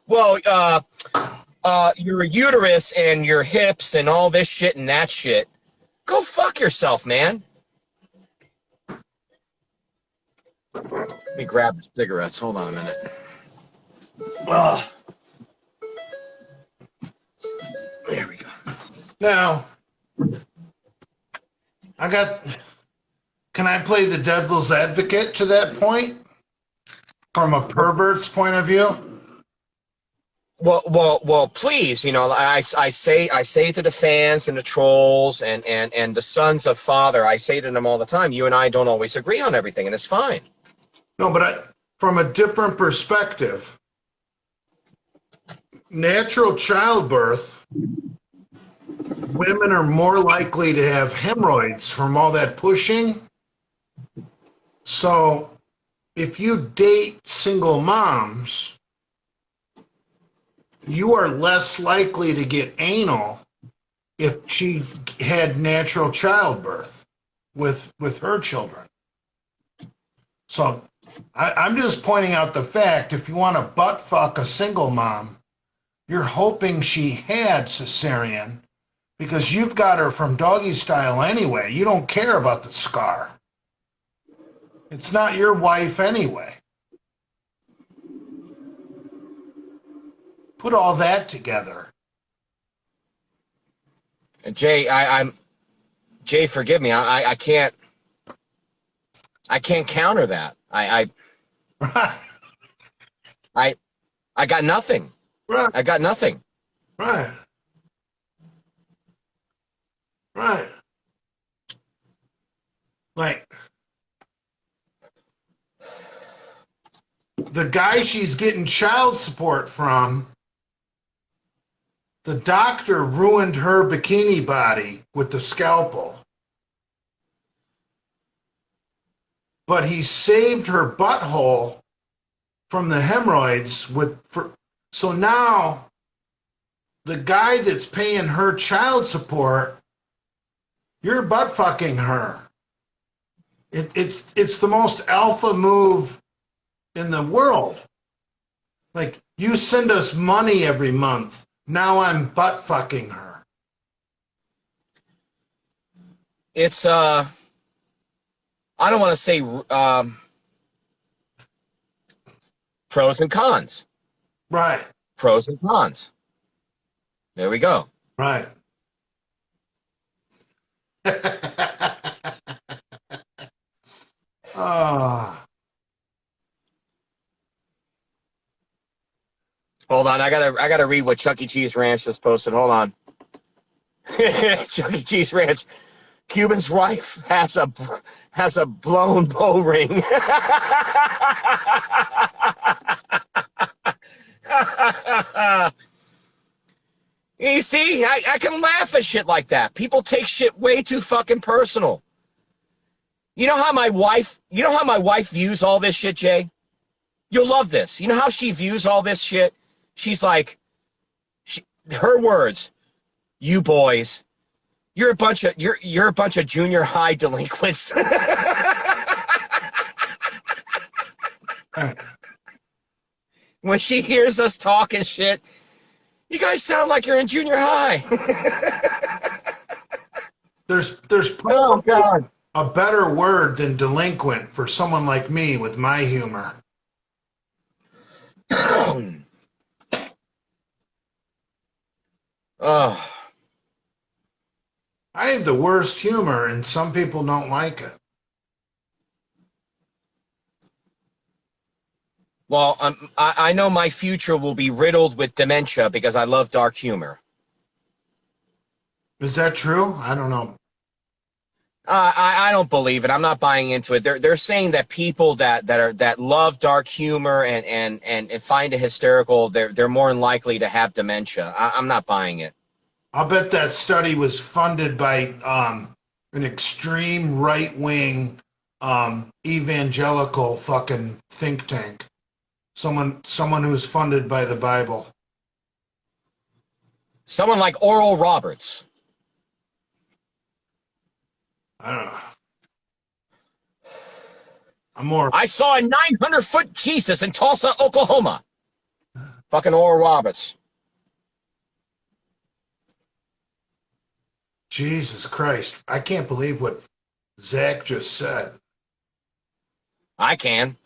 Well, your uterus and your hips and all this shit and that shit. Go fuck yourself, man. Let me grab the cigarettes. Hold on a minute. There we go. Now, can I play the devil's advocate to that point? From a pervert's point of view? Well, please, you know, I say to the fans and the trolls and the sons of father, I say to them all the time, you and I don't always agree on everything, and it's fine. No, but from a different perspective, natural childbirth, women are more likely to have hemorrhoids from all that pushing. So if you date single moms, you are less likely to get anal if she had natural childbirth with her children. So I'm just pointing out the fact, if you want to butt fuck a single mom, you're hoping she had cesarean because you've got her from doggy style anyway. You don't care about the scar. It's not your wife anyway. Put all that together. Jay, Jay, forgive me. I can't counter that. I got nothing. Right. I got nothing. Right. Right. Like, the guy she's getting child support from, the doctor ruined her bikini body with the scalpel. But he saved her butthole from the hemorrhoids so now the guy that's paying her child support, you're butt fucking her. It's the most alpha move in the world. Like, you send us money every month. Now I'm butt fucking her. It's I don't want to say pros and cons. Right. Pros and cons. There we go. Right. Ah. Hold on, I gotta read what Chuck E. Cheese Ranch just posted. Hold on. Chuck E. Cheese Ranch. Cuban's wife has a blown bow ring. You see, I can laugh at shit like that. People take shit way too fucking personal. You know how my wife views all this shit, Jay? You'll love this. You know how she views all this shit? She's like, her words, you boys, you're a bunch of junior high delinquents. When she hears us talking shit, you guys sound like you're in junior high. There's Oh God. a better word than delinquent for someone like me with my humor. Oh. I have the worst humor, and some people don't like it. Well, I know my future will be riddled with dementia because I love dark humor. Is that true? I don't know. I don't believe it. I'm not buying into it. They're saying that people that love dark humor and find it hysterical, they're more than likely to have dementia. I'm not buying it. I'll bet that study was funded by an extreme right-wing evangelical fucking think tank. Someone who's funded by the Bible. Someone like Oral Roberts. I don't know. I'm more. I saw a 900-foot Jesus in Tulsa, Oklahoma. Fucking Oral Roberts. Jesus Christ. I can't believe what Zach just said. I can.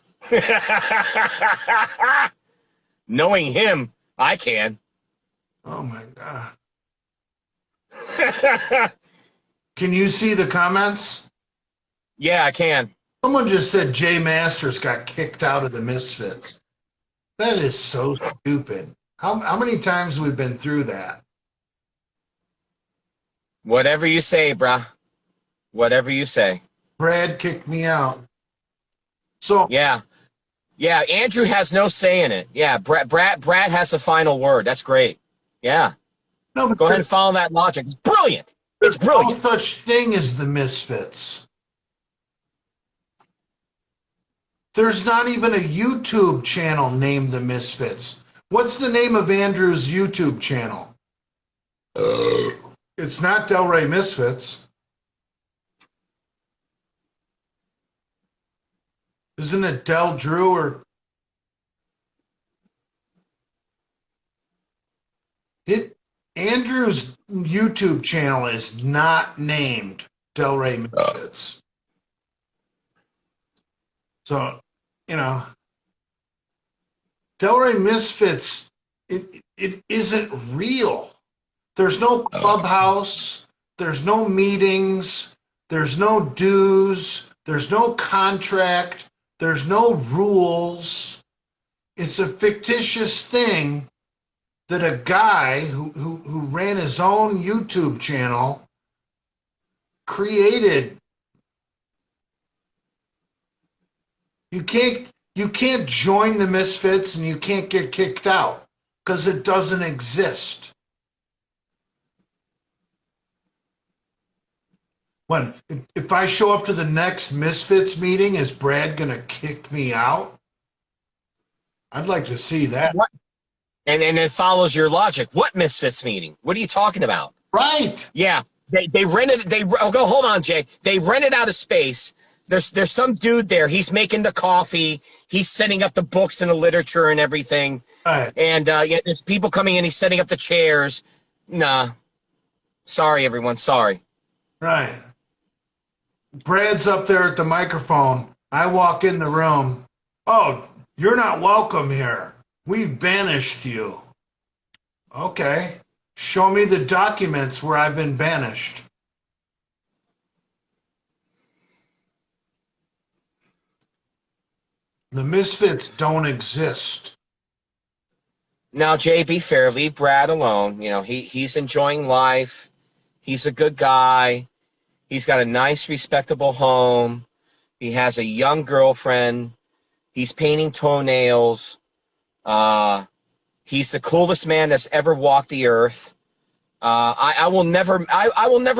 Knowing him, I can. Oh my God. Can you see the comments? Yeah, I can. Someone just said Jay Masters got kicked out of the Misfits. That is so stupid. How many times have we been through that? Whatever you say, bruh. Whatever you say. Brad kicked me out. So Yeah. Yeah, Andrew has no say in it. Yeah, Brad has the final word. That's great. Yeah. no, but Go ahead and follow that logic. It's brilliant. It's there's no brilliant. such thing as the Misfits. There's not even a YouTube channel named the Misfits. What's the name of Andrew's YouTube channel? It's not Delray Misfits. Isn't it Del Drew or it? Andrew's YouTube channel is not named Delray Misfits. So, Delray Misfits, it isn't real. There's no clubhouse. There's no meetings. There's no dues. There's no contract. There's no rules. It's a fictitious thing that a guy who ran his own YouTube channel created. You can't join the Misfits and you can't get kicked out because it doesn't exist. If I show up to the next Misfits meeting, is Brad gonna kick me out? I'd like to see that. What? And it follows your logic. What Misfits meeting? What are you talking about? Right. Yeah, they rented. Go. Hold on, Jay. They rented out a space. There's some dude there. He's making the coffee. He's setting up the books and the literature and everything. Right. And yeah, there's people coming in. He's setting up the chairs. Nah. Sorry, everyone. Sorry. Right. Brad's up there at the microphone. I walk in the room. Oh, you're not welcome here. We've banished you. Okay. Show me the documents where I've been banished. The Misfits don't exist. Now, Jay, be fair. Leave Brad alone. You know, he's enjoying life. He's a good guy. He's got a nice, respectable home. He has a young girlfriend. He's painting toenails. He's the coolest man that's ever walked the earth. I'll never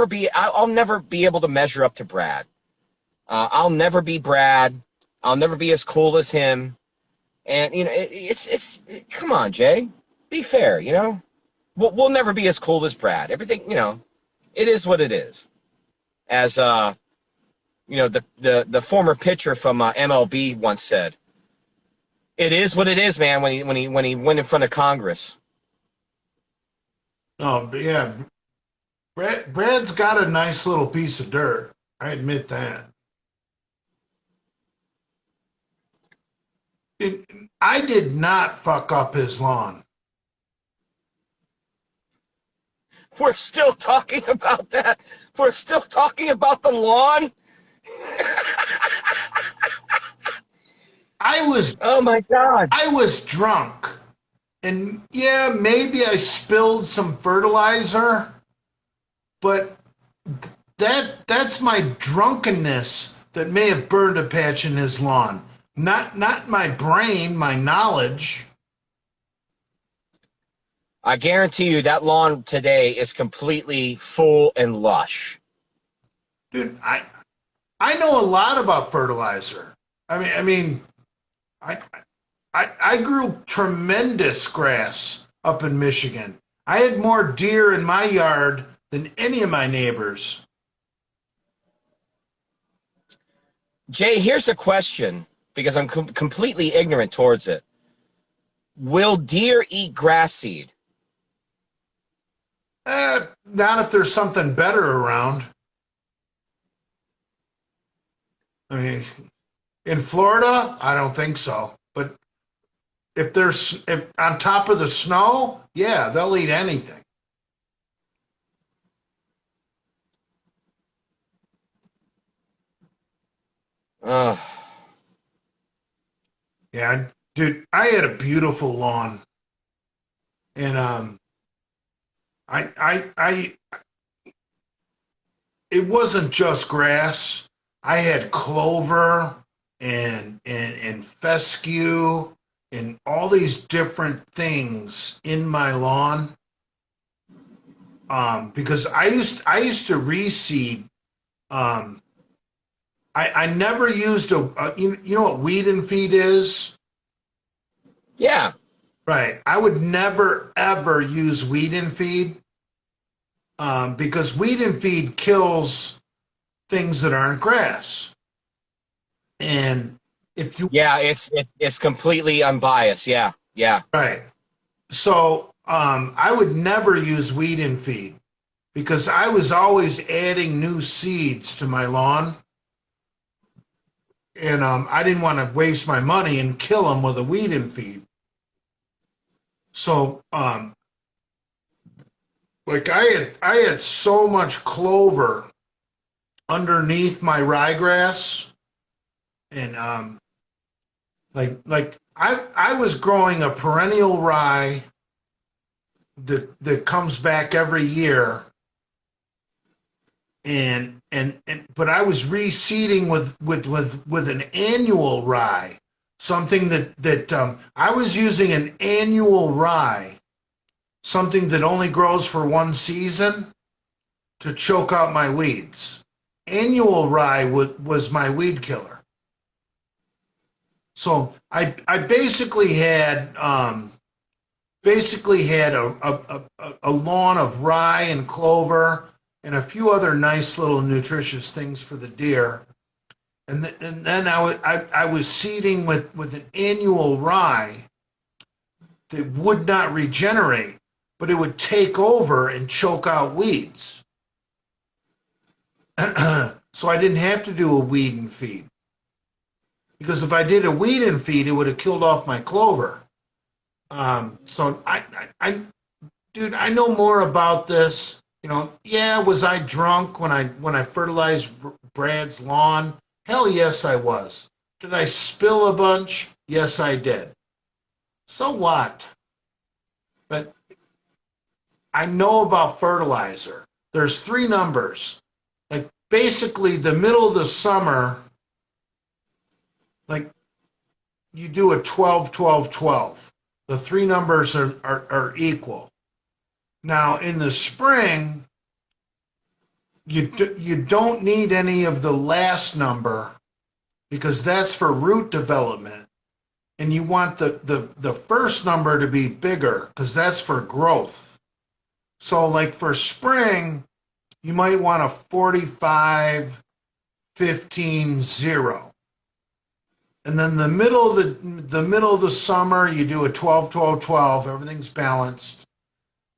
be able to measure up to Brad. I'll never be Brad. I'll never be as cool as him. And you know, come on, Jay, be fair. You know, we'll never be as cool as Brad. Everything, you know, it is what it is. As you know, the former pitcher from MLB once said, "It is what it is, man." When he went in front of Congress. Oh yeah, Brad's got a nice little piece of dirt. I admit that. I did not fuck up his lawn. We're still talking about that. We're still talking about the lawn. Oh my God. I was drunk. And yeah, maybe I spilled some fertilizer, but that's my drunkenness that may have burned a patch in his lawn. Not my brain, my knowledge. I guarantee you that lawn today is completely full and lush. Dude, I know a lot about fertilizer. I grew tremendous grass up in Michigan. I had more deer in my yard than any of my neighbors. Jay, here's a question, because I'm completely ignorant towards it. Will deer eat grass seed? Not if there's something better around. I mean, in Florida, I don't think so. But if on top of the snow, yeah, they'll eat anything. Ugh. Yeah, dude, I had a beautiful lawn, and I it wasn't just grass. I had clover and fescue and all these different things in my lawn. Because I used to reseed. I never used you know what weed and feed is? Yeah. Right. I would never ever use weed and feed, because weed and feed kills things that aren't grass. And if you Yeah, it's completely unbiased. Yeah. Yeah. right. So I would never use weed and feed because I was always adding new seeds to my lawn. And I didn't want to waste my money and kill them with a weed and feed. So, like I had so much clover underneath my ryegrass, and like I was growing a perennial rye that comes back every year, and but I was reseeding with an annual rye, something that I was using an annual rye, something that only grows for one season, to choke out my weeds. Annual rye was my weed killer. So I basically had a lawn of rye and clover and a few other nice little nutritious things for the deer. And then I was seeding with an annual rye that would not regenerate, but it would take over and choke out weeds. So I didn't have to do a weed and feed. Because if I did a weed and feed, it would have killed off my clover. So dude, I know more about this. Yeah, was I drunk when I fertilized Brad's lawn? Hell yes, I was. Did I spill a bunch? Yes, I did. So what? But I know about fertilizer. There's three numbers. Like basically the middle of the summer, like you do a 12, 12, 12. The three numbers are equal. Now in the spring, you don't need any of the last number because that's for root development. And you want the first number to be bigger because that's for growth. So like for spring, you might want a 45, 15, 0. And then the middle of the summer, you do a 12, 12, 12. Everything's balanced.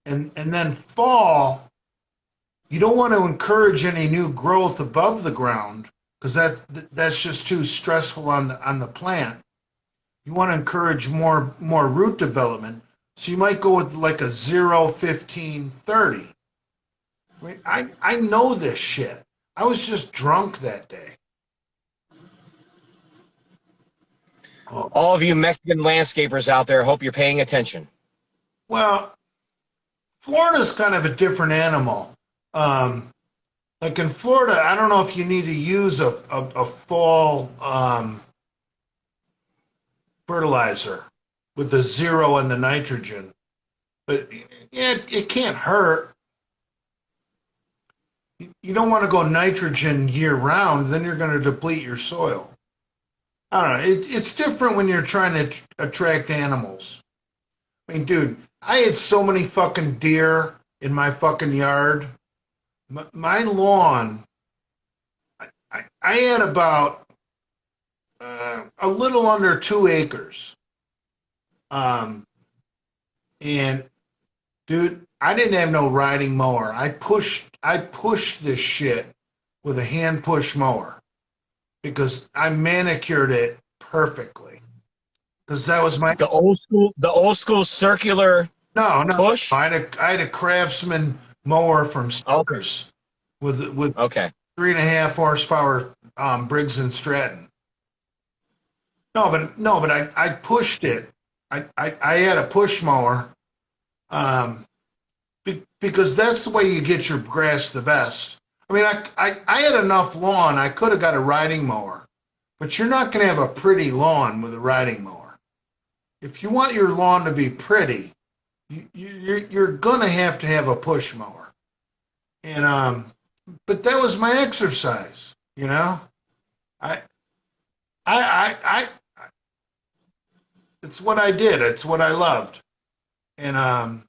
And then fall, you don't want to encourage any new growth above the ground because that's just too stressful on the plant. You want to encourage more root development. So you might go with like a 0, 15, 30. I know this shit. I was just drunk that day. All of you Mexican landscapers out there, hope you're paying attention. Well, Florida's kind of a different animal. Like in Florida, I don't know if you need to use a fall fertilizer with the 0 and the nitrogen. But yeah, it can't hurt. You don't want to go nitrogen year round, then you're going to deplete your soil. I don't know. It's different when you're trying to attract animals. I mean, dude, I had so many fucking deer in my fucking yard. My lawn, I had about a little under 2 acres. And, dude, I didn't have no riding mower. I pushed this shit with a hand push mower because I manicured it perfectly. Because that was the old school circular push. I had a Craftsman mower from Stokers with okay 3.5 horsepower Briggs and Stratton. No, but I pushed it. I had a push mower. Because that's the way you get your grass the best. I mean, I had enough lawn. I could have got a riding mower, but you're not going to have a pretty lawn with a riding mower. If you want your lawn to be pretty, you're going to have a push mower. And but that was my exercise, you know. I it's what I did. It's what I loved, and I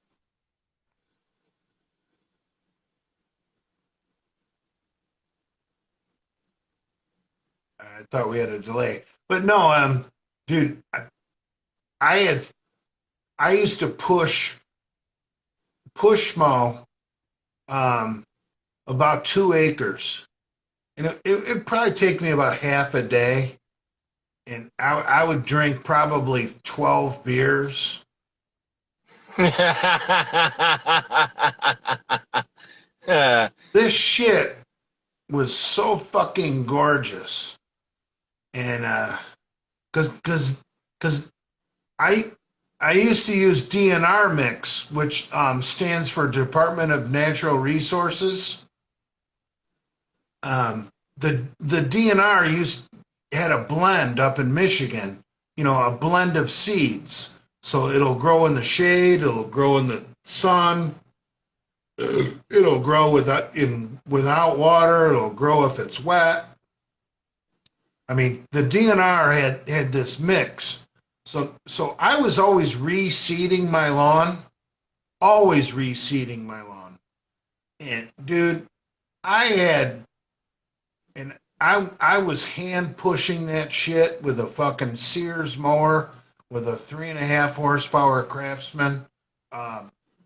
thought we had a delay, but no, dude, I used to push mow, about 2 acres, and it'd probably take me about half a day, and I would drink probably 12 beers. This shit was so fucking gorgeous. And because I used to use DNR mix, which stands for Department of Natural Resources. The DNR had a blend up in Michigan, a blend of seeds. So it'll grow in the shade, it'll grow in the sun, it'll grow without water, it'll grow if it's wet. I mean, the DNR had this mix. So I was always reseeding my lawn. And dude, I was hand pushing that shit with a fucking Sears mower with a 3.5 horsepower Craftsman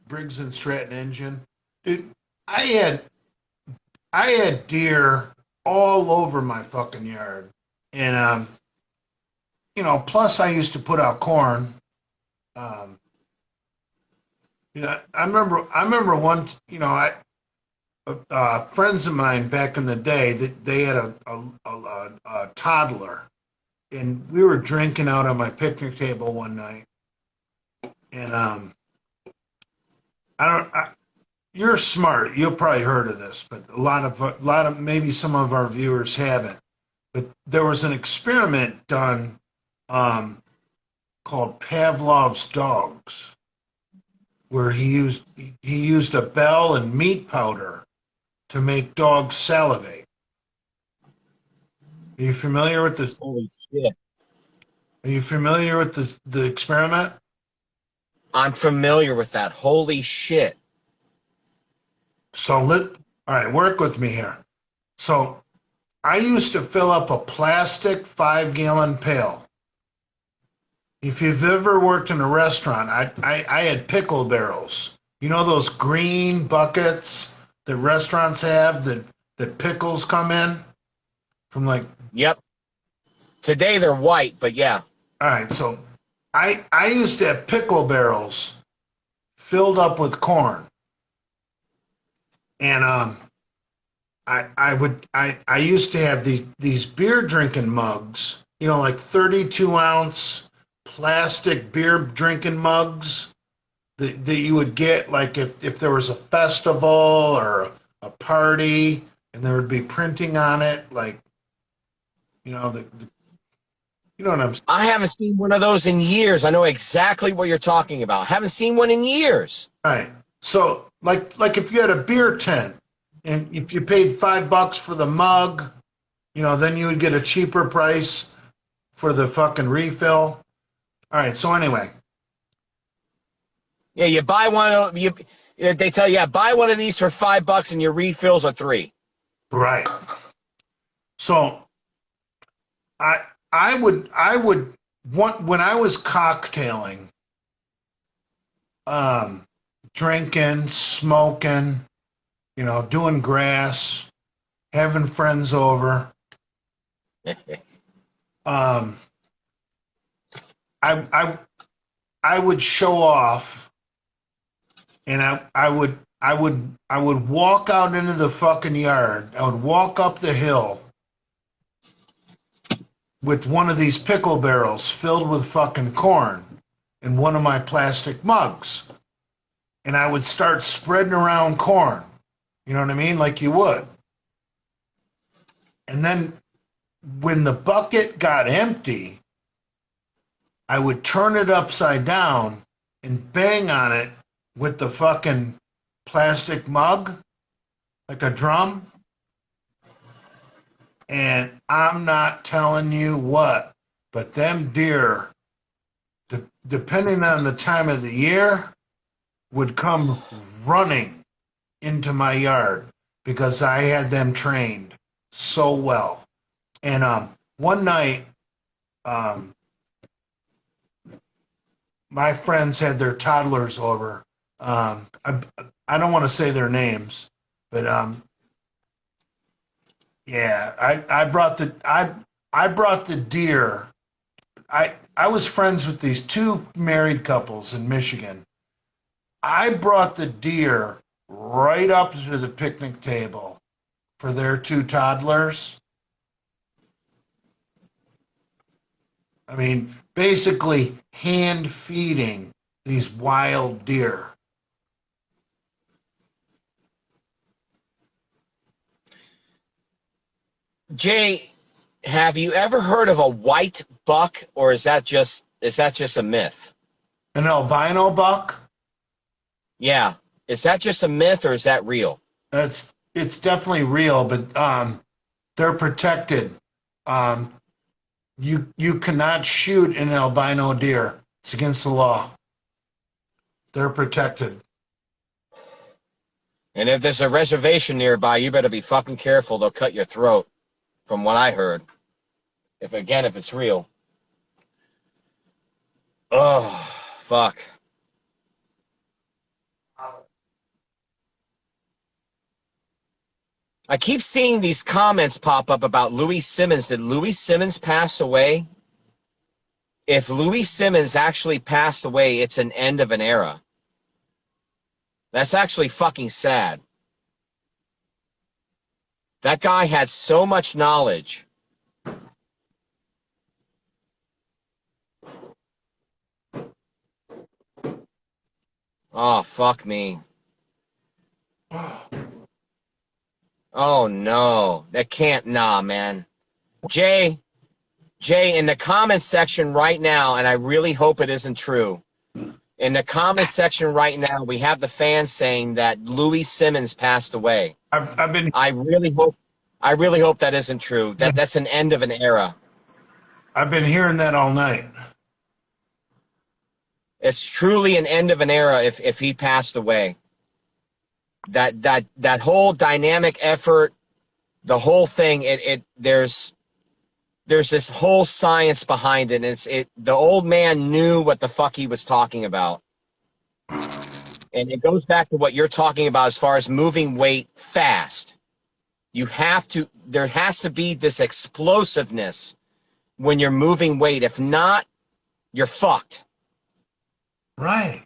Briggs and Stratton engine. Dude, I had deer all over my fucking yard. And plus I used to put out corn. Um, I remember one, I friends of mine back in the day that they had a toddler, and we were drinking out on my picnic table one night, and I don't. You're smart. You'll probably heard of this, but a lot of maybe some of our viewers haven't. But there was an experiment done um, called Pavlov's dogs, where he used a bell and meat powder to make dogs salivate. Are you familiar with this? Holy shit. Are you familiar with the experiment? I'm familiar with that. Holy shit. So all right, work with me here. So I used to fill up a plastic 5-gallon pail. If you've ever worked in a restaurant, I had pickle barrels. You know those green buckets that restaurants have that pickles come in from like. Yep. Today they're white, but yeah. All right, so I used to have pickle barrels filled up with corn, and I used to have these beer drinking mugs, like 32-ounce plastic beer drinking mugs that you would get like if there was a festival or a party, and there would be printing on it, like what I'm saying. I haven't seen one of those in years. I know exactly what you're talking about. Haven't seen one in years. Right. So like if you had a beer tent and if you paid $5 for the mug, then you would get a cheaper price for the fucking refill. All right. So anyway. Yeah, you buy one. They tell you, yeah, buy one of these for $5 and your refills are $3. Right. So I would want when I was cocktailing, drinking, smoking, doing grass, having friends over. I would show off, and I would walk out into the fucking yard. I would walk up the hill with one of these pickle barrels filled with fucking corn in one of my plastic mugs. And I would start spreading around corn. You know what I mean? Like you would. And then when the bucket got empty, I would turn it upside down and bang on it with the fucking plastic mug, like a drum. And I'm not telling you what, but them deer, depending on the time of the year, would come running into my yard because I had them trained so well. And one night, my friends had their toddlers over. I don't want to say their names, but yeah, I brought the deer. I was friends with these two married couples in Michigan. I brought the deer right up to the picnic table for their two toddlers. I mean, basically hand feeding these wild deer. Jay, have you ever heard of a white buck, or is that just a myth? An albino buck? Yeah. Is that just a myth or is that real? It's definitely real, but they're protected. You cannot shoot an albino deer. It's against the law. They're protected. And if there's a reservation nearby, you better be fucking careful. They'll cut your throat, from what I heard. If it's real. Oh, fuck. I keep seeing these comments pop up about Louis Simmons. Did Louis Simmons pass away? If Louis Simmons actually passed away, it's an end of an era. That's actually fucking sad. That guy had so much knowledge. Oh, fuck me. Oh, no. That can't, nah, man. Jay, in the comments section right now, and I really hope it isn't true, in the comments section right now, we have the fans saying that Louis Simmons passed away. I've been I really hope that isn't true. That's an end of an era. I've been hearing that all night. It's truly an end of an era if he passed away. That whole dynamic effort, the whole thing, there's this whole science behind it. And the old man knew what the fuck he was talking about. And it goes back to what you're talking about as far as moving weight fast. There has to be this explosiveness when you're moving weight. If not, you're fucked. Right.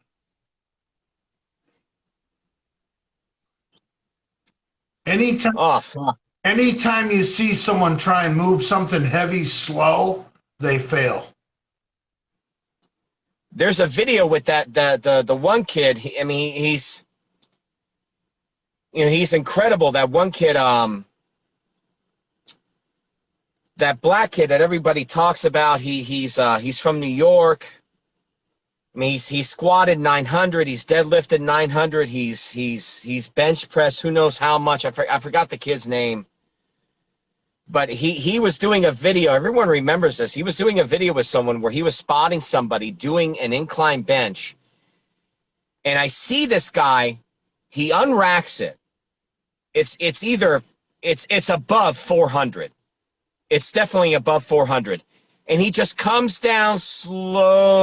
Oh, fuck. Anytime you see someone try and move something heavy slow, they fail. There's a video with the one kid. He's incredible. That one kid, that black kid that everybody talks about. He's from New York. I mean, he's squatted 900. He's deadlifted 900. He's bench pressed who knows how much. I forgot the kid's name. But he was doing a video. Everyone remembers this. He was doing a video with someone where he was spotting somebody doing an incline bench. And I see this guy. He unracks it. It's above 400. It's definitely above 400. And he just comes down slowly.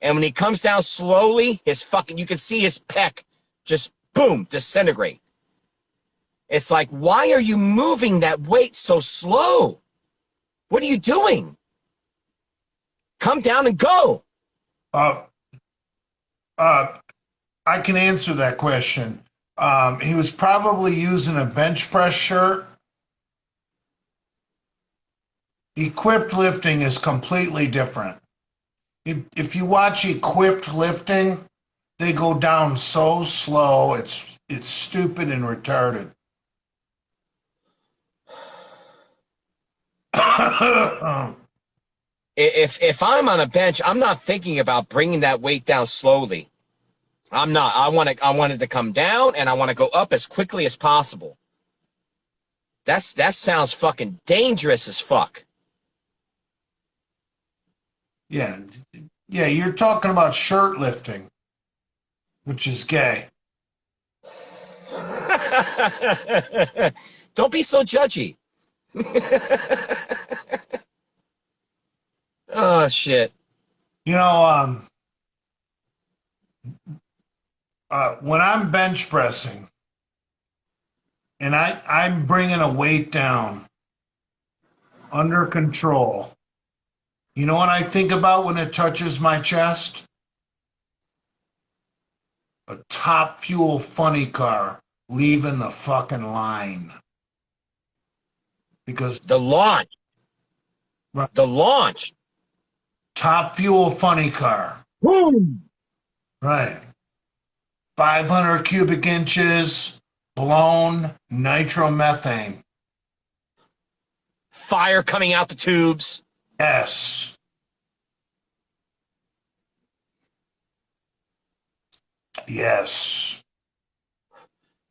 And when he comes down slowly, you can see his pec just boom, disintegrate. It's like, why are you moving that weight so slow? What are you doing? Come down and go. I can answer that question. He was probably using a bench press shirt. Equipped lifting is completely different. If you watch equipped lifting, they go down so slow, it's stupid and retarded. If I'm on a bench, I'm not thinking about bringing that weight down slowly. I'm not. I want it to come down, and I want to go up as quickly as possible. That sounds fucking dangerous as fuck. Yeah, you're talking about shirt lifting, which is gay. Don't be so judgy. Oh, shit. When I'm bench pressing and I'm bringing a weight down under control, you know what I think about when it touches my chest? A Top Fuel funny car leaving the fucking line. Because the launch. Right. The launch. Top Fuel funny car. Boom. Right. 500 cubic inches, blown nitromethane. Fire coming out the tubes. Yes. Yes.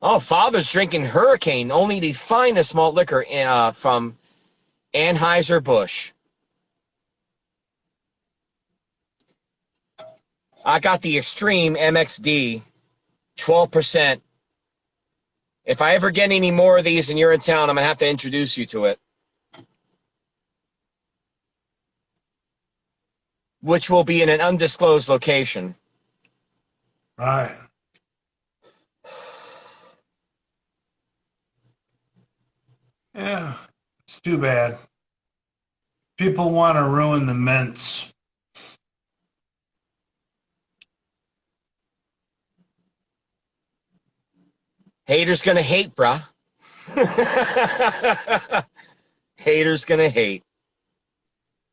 Oh, father's drinking Hurricane, only the finest malt liquor from Anheuser-Busch. I got the Extreme MXD, 12%. If I ever get any more of these and you're in town, I'm going to have to introduce you to it. Which will be in an undisclosed location. Right. Yeah, it's too bad. People want to ruin the mints. Haters gonna hate, bruh. Haters gonna hate.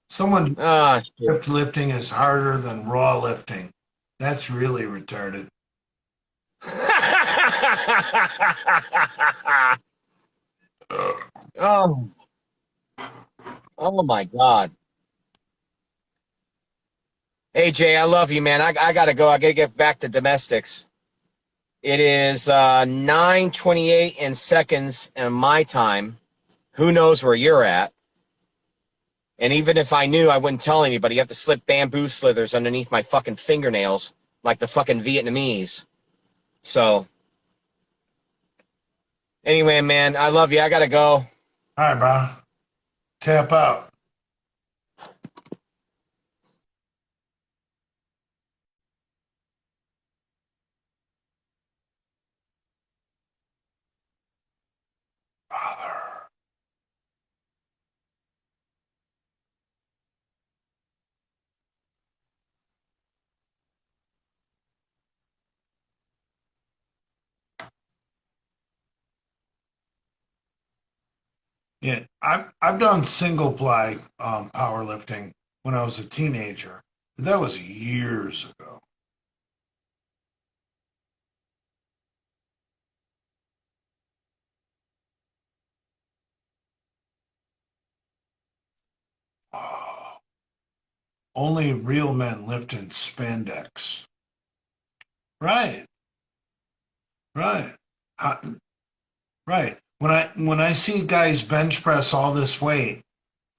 Someone Ah, shit. lifting is harder than raw lifting. That's really retarded. Oh, oh my God. Hey Jay, I love you, man. I gotta go. I gotta get back to domestics. It is 9:28 in seconds in my time. Who knows where you're at? And even if I knew, I wouldn't tell anybody. You have to slip bamboo slithers underneath my fucking fingernails like the fucking Vietnamese. So, anyway, man, I love you. I gotta go. All right, bro. Tap out. Father. Yeah, I've done single ply powerlifting when I was a teenager. But that was years ago. Oh, only real men lift in spandex. Right, right, right. When I see guys bench press all this weight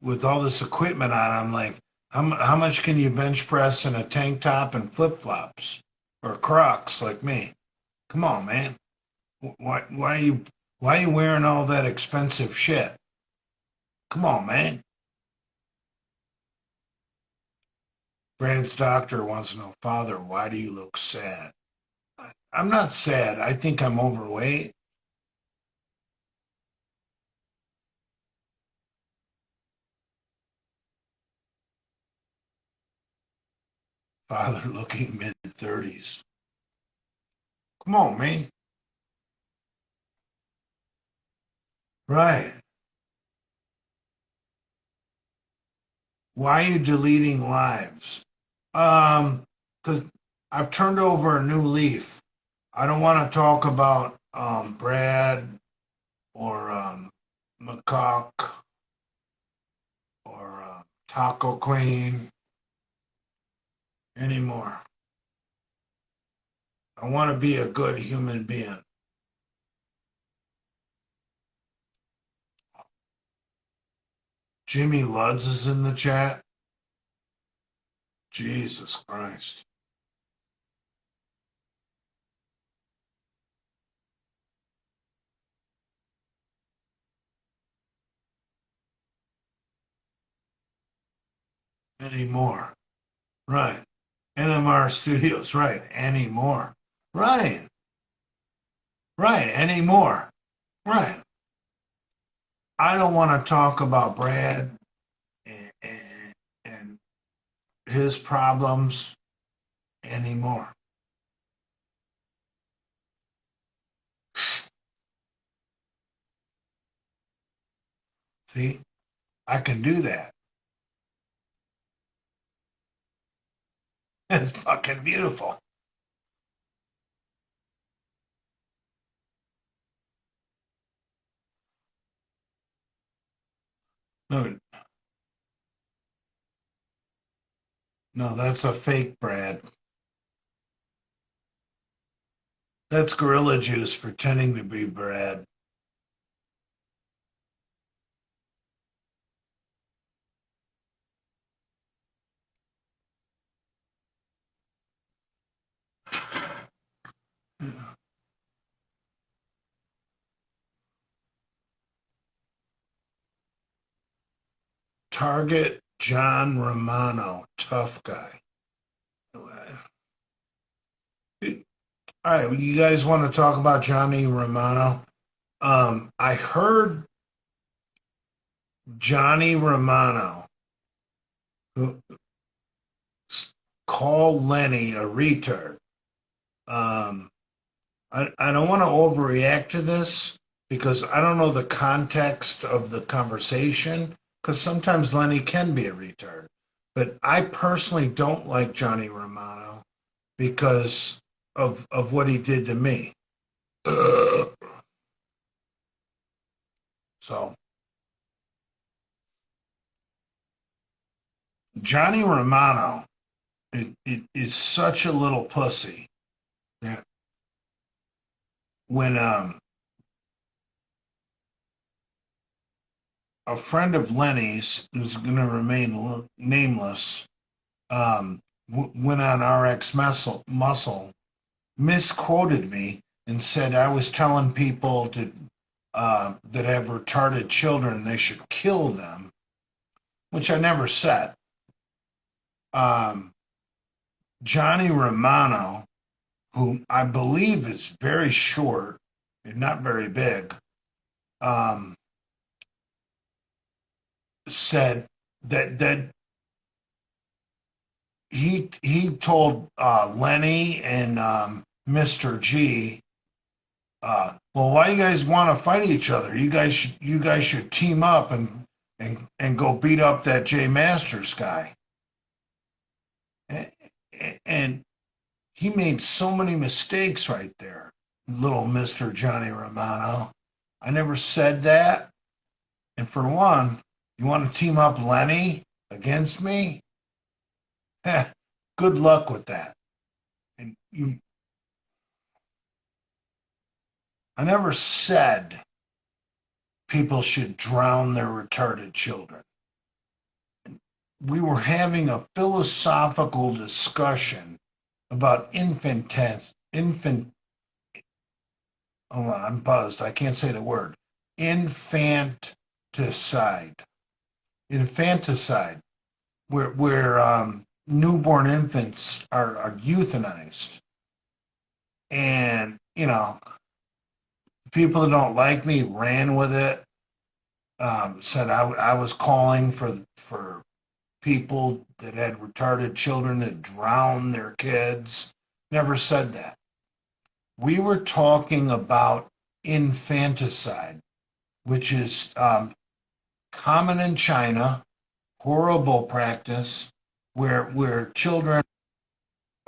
with all this equipment on, I'm like, how much can you bench press in a tank top and flip flops or Crocs like me? Come on, man. Why are you wearing all that expensive shit? Come on, man. Brad's doctor wants to know, Father, why do you look sad? I'm not sad. I think I'm overweight. Father looking mid 30s. Come on, man. Right. Why are you deleting lives? Because I've turned over a new leaf. I don't want to talk about Brad or McCock or Taco Queen anymore. I want to be a good human being. Jimmy Luds is in the chat. Jesus Christ. Anymore. Right. NMR Studios. Right. Anymore. Right. Right. Anymore. Right. I don't want to talk about Brad and his problems anymore. See, I can do that. It's fucking beautiful. No, no, that's a fake Brad. That's Gorilla Juice pretending to be Brad. Target John Romano, tough guy. All right, you guys want to talk about Johnny Romano? I heard Johnny Romano, who called Lenny a retard. Um, I don't want to overreact to this because I don't know the context of the conversation because sometimes Lenny can be a retard. But I personally don't like Johnny Romano because of what he did to me. So Johnny Romano it is such a little pussy that when a friend of Lenny's who's going to remain nameless went on RX Muscle, misquoted me and said I was telling people that have retarded children they should kill them, which I never said. Um, Johnny Romano, who I believe is very short and not very big, said that he told Lenny and Mr. G, well, why you guys want to fight each other? You guys should team up and go beat up that Jay Masters guy. And he made so many mistakes right there, little Mr. Johnny Romano. I never said that. And for one, you want to team up Lenny against me? Good luck with that. And I never said people should drown their retarded children. We were having a philosophical discussion about hold on, I'm buzzed. I can't say the word. Infanticide. Infanticide, where newborn infants are euthanized. And, people that don't like me ran with it, said I was calling for people that had retarded children to drown their kids. Never said that. We were talking about infanticide, which is common in China, horrible practice, where children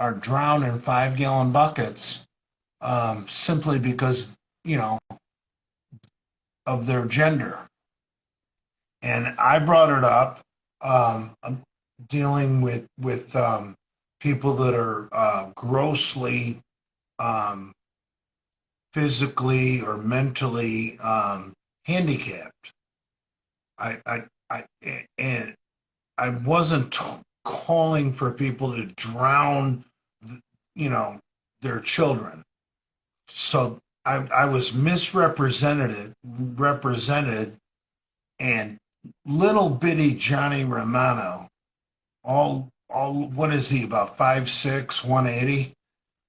are drowned in 5-gallon buckets simply because, of their gender. And I brought it up dealing with people that are grossly physically or mentally handicapped. And I wasn't calling for people to drown, their children. So I was represented, and little bitty Johnny Romano, all what is he, about 5'6", 180?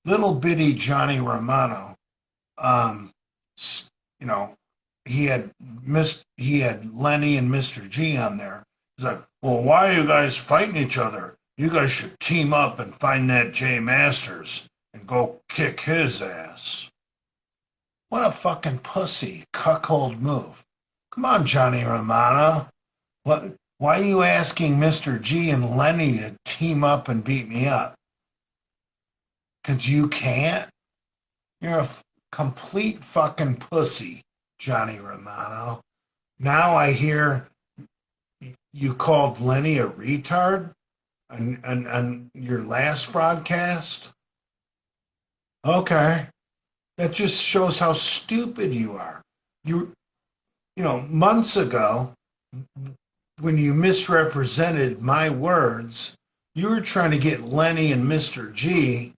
Little bitty Johnny Romano, you know, he had Lenny and Mr. G on there. He's like, well, why are you guys fighting each other? You guys should team up and find that Jay Masters and go kick his ass. What a fucking pussy, cuckold move. Come on, Johnny Romano. Why are you asking Mr. G and Lenny to team up and beat me up? Because you can't? You're a complete fucking pussy, Johnny Romano. Now I hear you called Lenny a retard on your last broadcast? Okay. That just shows how stupid you are. Months ago, when you misrepresented my words, you were trying to get Lenny and Mr. G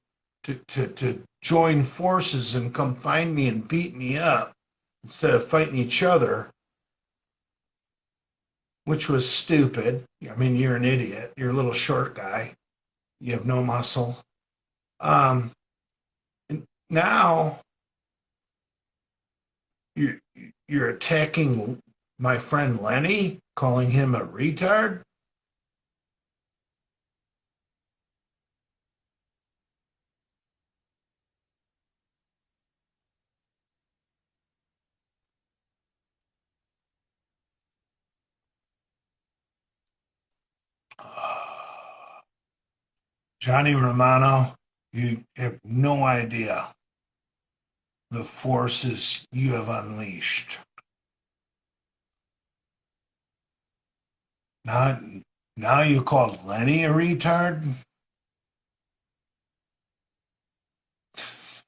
to join forces and come find me and beat me up instead of fighting each other, which was stupid. I mean, you're an idiot. You're a little short guy. You have no muscle. Now you're attacking My friend Lenny, calling him a retard? Johnny Romano, you have no idea the forces you have unleashed. Now, now you called Lenny a retard?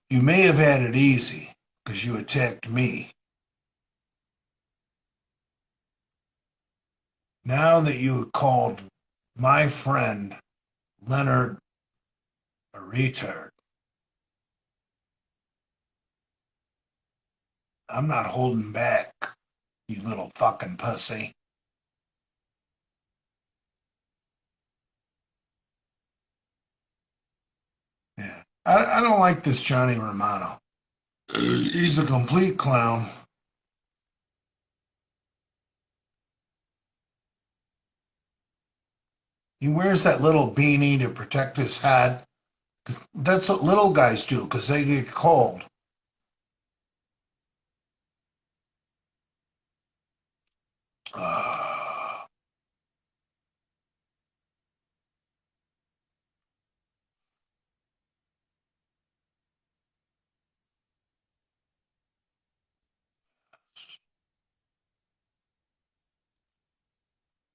You may have had it easy because you attacked me. Now that you called my friend Leonard a retard, I'm not holding back, you little fucking pussy. Yeah. I don't like this Johnny Romano. He's a complete clown. He wears that little beanie to protect his head. That's what little guys do because they get cold. Uh,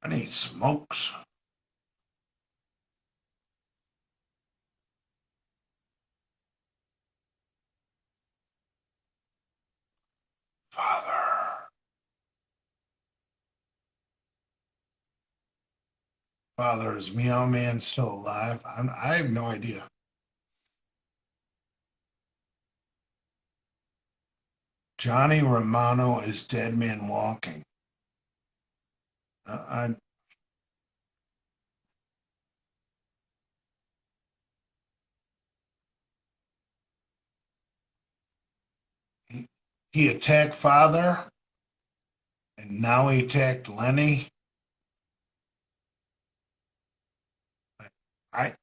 I need smokes. Father. Father, is Meow Man still alive? I have no idea. Johnny Romano is Dead Man Walking. I he attacked Father, and now he attacked Lenny.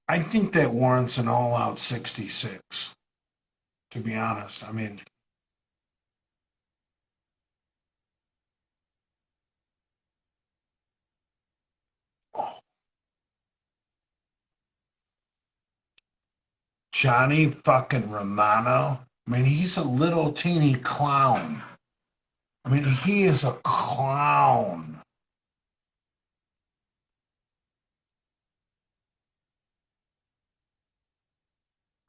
I think that warrants an all-out 66. To be honest, I mean, oh, Johnny fucking Romano. I mean, he's a little teeny clown. I mean, he is a clown.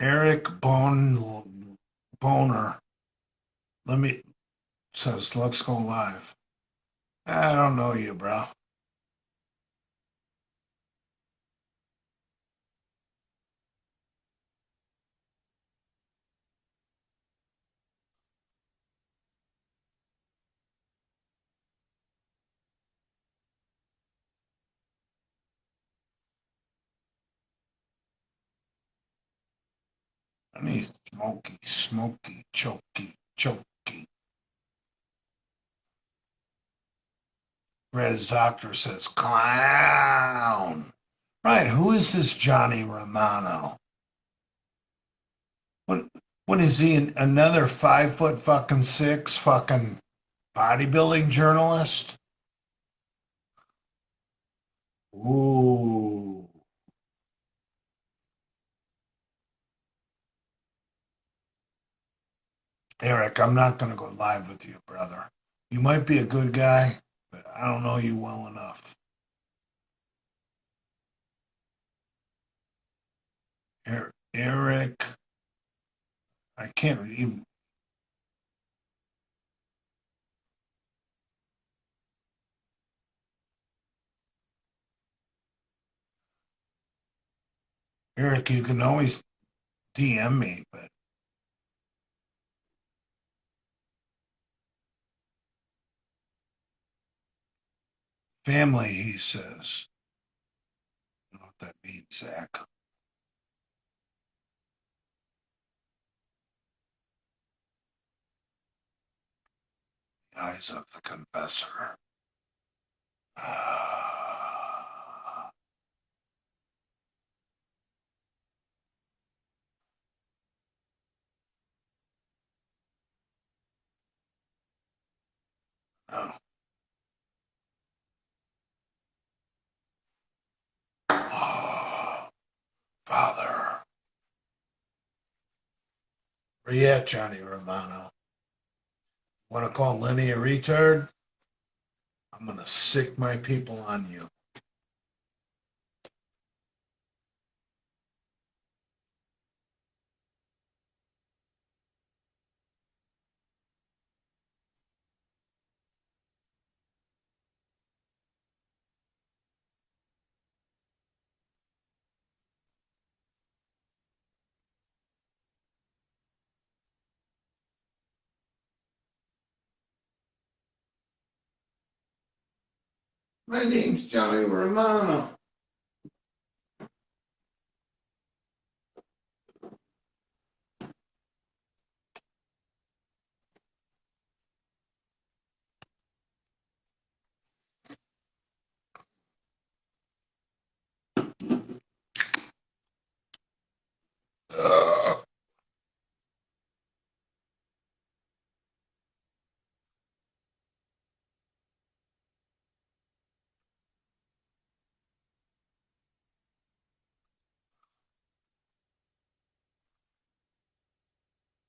Eric Boner. Let me says, let's go live. I don't know you, bro. I need smoky, choky. Red's doctor says, clown. Right, who is this Johnny Romano? What what is he, another 5 foot fucking six fucking bodybuilding journalist? Ooh. Eric, I'm not gonna go live with you, brother. You might be a good guy, but I don't know you well enough. Eric, I can't even. Eric, you can always DM me, but family, he says. I don't know what that means, Zach. Eyes of the confessor. Oh. Father. Where you at, Johnny Romano? Want to call Lenny a retard? I'm going to sick my people on you. My name's Johnny Romano.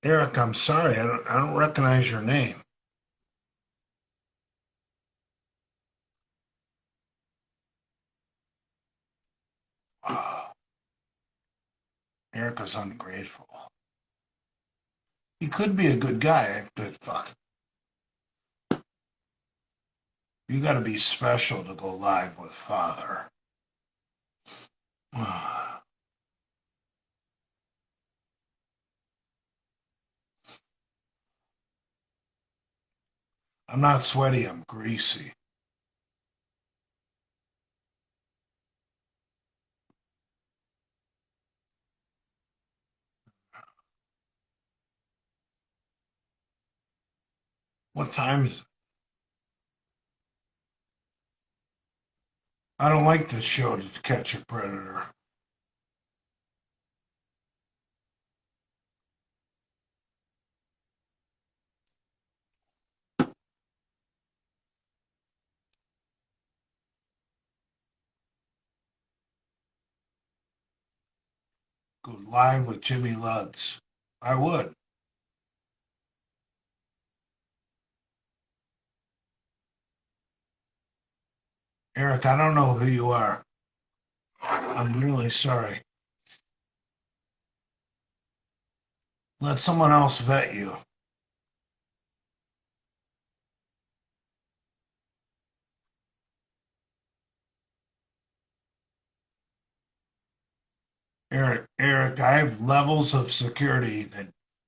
Eric, I'm sorry. I don't recognize your name. Eric is ungrateful. He could be a good guy, but fuck. You got to be special to go live with Father. I'm not sweaty, I'm greasy. What time is it? I don't like this show to catch a predator. Go live with Jimmy Luds. I would. Eric, I don't know who you are. I'm really sorry. Let someone else vet you. Eric, I have levels of security that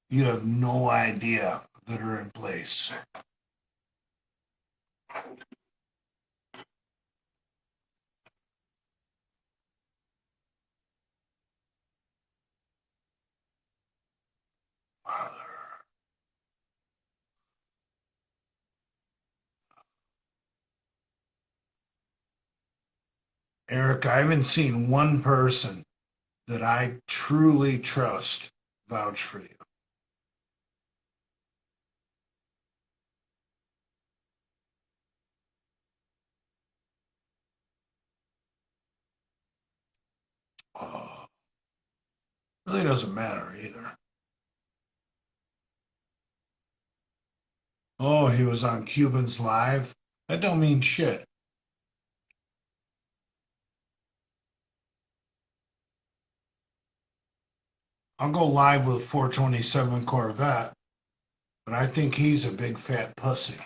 you have no idea that are in place. Eric, I haven't seen one person that I truly trust vouch for you. Oh, really doesn't matter either. Oh, he was on Cubans Live? That don't mean shit. I'll go live with 427 Corvette, but I think he's a big fat pussy.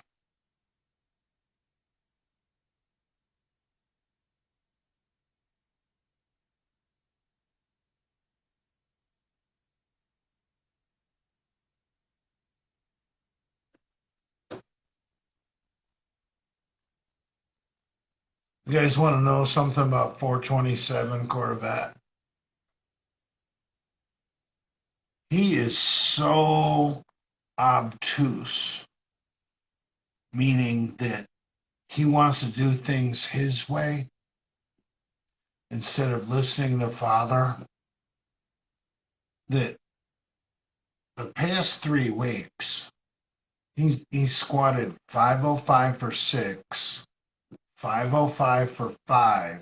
You guys want to know something about 427 Corvette? He is so obtuse, meaning that he wants to do things his way instead of listening to Father. That the past 3 weeks, he squatted 505 for 6, 505 for 5,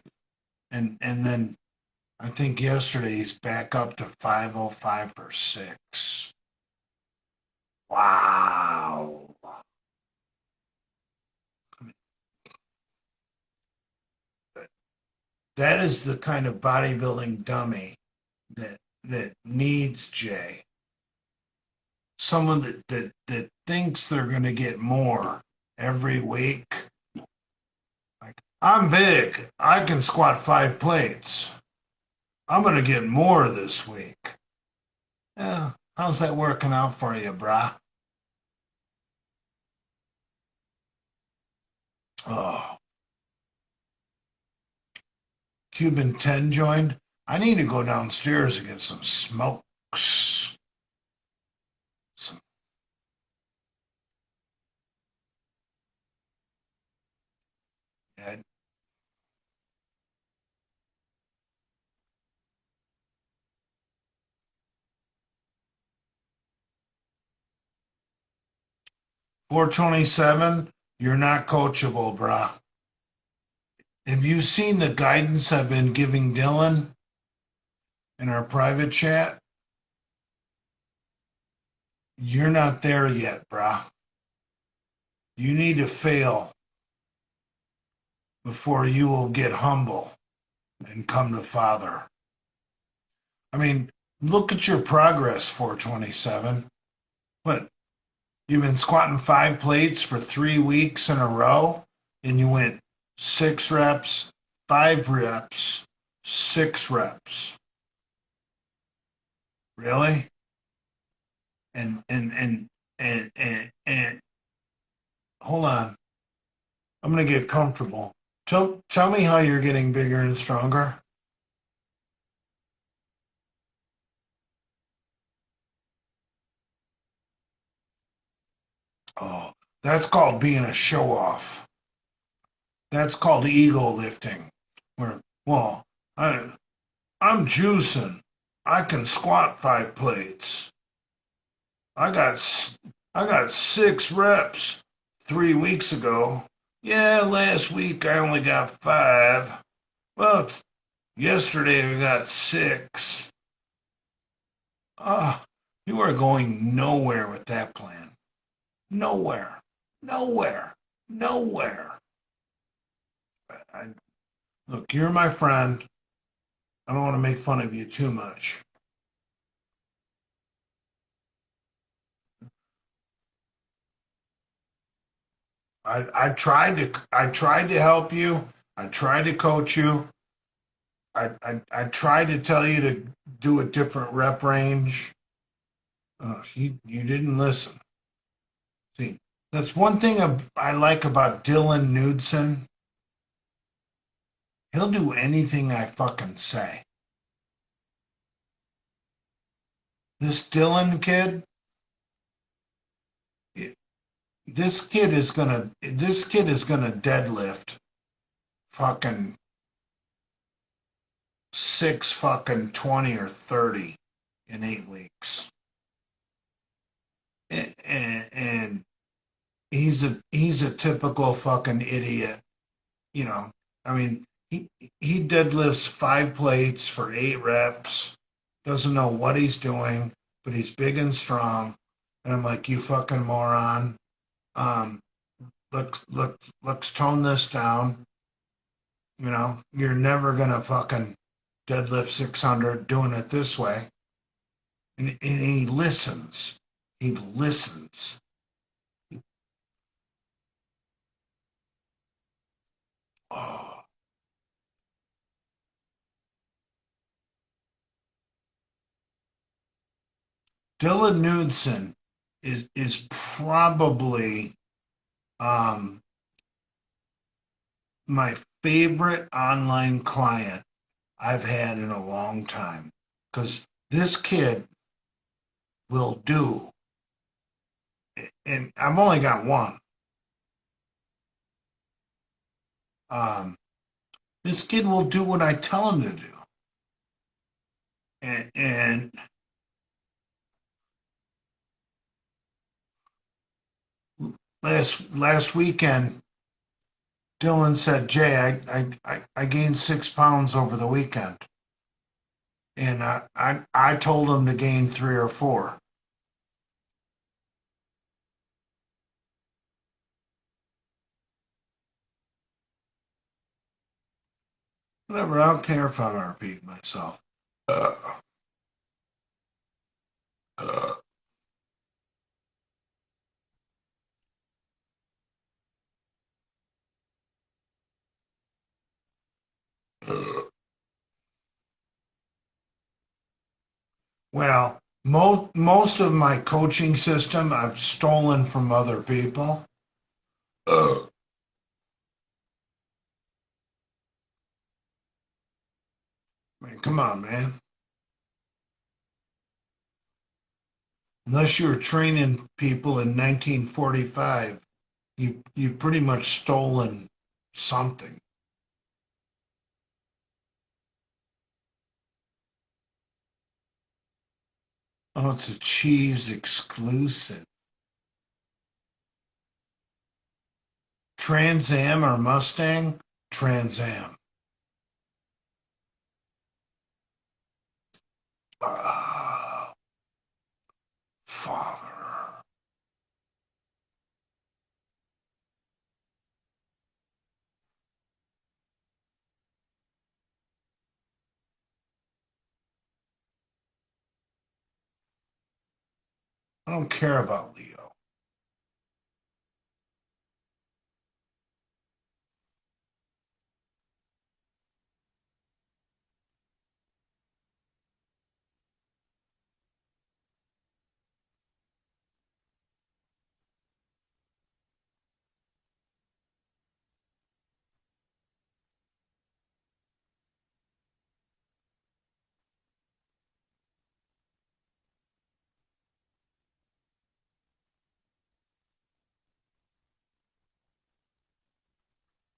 and then I think yesterday he's back up to 505 for 6. Wow. That is the kind of bodybuilding dummy that needs Jay. Someone that thinks they're going to get more every week. Like, I'm big. I can squat 5 plates. I'm going to get more this week. Yeah, how's that working out for you, brah? Oh, Cuban 10 joined. I need to go downstairs and get some smokes. Yeah, 427, you're not coachable, brah. Have you seen the guidance I've been giving Dylan in our private chat? You're not there yet, brah. You need to fail before you will get humble and come to Father. I mean, look at your progress, 427. What? You've been squatting 5 plates for 3 weeks in a row, and you went 6 reps, 5 reps, 6 reps. Really? And hold on. I'm gonna get comfortable. Tell me how you're getting bigger and stronger. Oh, that's called being a show off. That's called ego lifting. Where, well, I'm juicing. I can squat 5 plates. I got 6 reps 3 weeks ago. Yeah, last week I only got 5. Well, yesterday I got 6. Ah, you are going nowhere with that plan. Nowhere. Nowhere. Nowhere. I, look, you're my friend. I don't want to make fun of you too much. I tried to help you. I tried to coach you. I tried to tell you to do a different rep range. You didn't listen. See, that's one thing I like about Dylan Knudsen. He'll do anything I fucking say. This Dylan kid, this kid is gonna deadlift fucking 6 fucking 20 or 30 in 8 weeks. And he's a typical fucking idiot. You know, I mean, he deadlifts 5 plates for 8 reps, doesn't know what he's doing, but he's big and strong. And I'm like, you fucking moron. Um, let's tone this down. You know, you're never gonna fucking deadlift 600 doing it this way. And he listens. He listens. Oh. Dylan Knudsen is probably my favorite online client I've had in a long time, because this kid will do, and I've only got one. This kid will do what I tell him to do. And last weekend, Dylan said, Jay, I gained 6 pounds over the weekend. And I told him to gain 3 or 4. Whatever, I don't care if I'm repeating myself. Uh, uh, uh. Well, most of my coaching system I've stolen from other people. Uh, I mean, come on, man. Unless you were training people in 1945, you pretty much stolen something. Oh, it's a cheese exclusive. Trans Am or Mustang? Trans Am. Ah, Father. I don't care about Leo.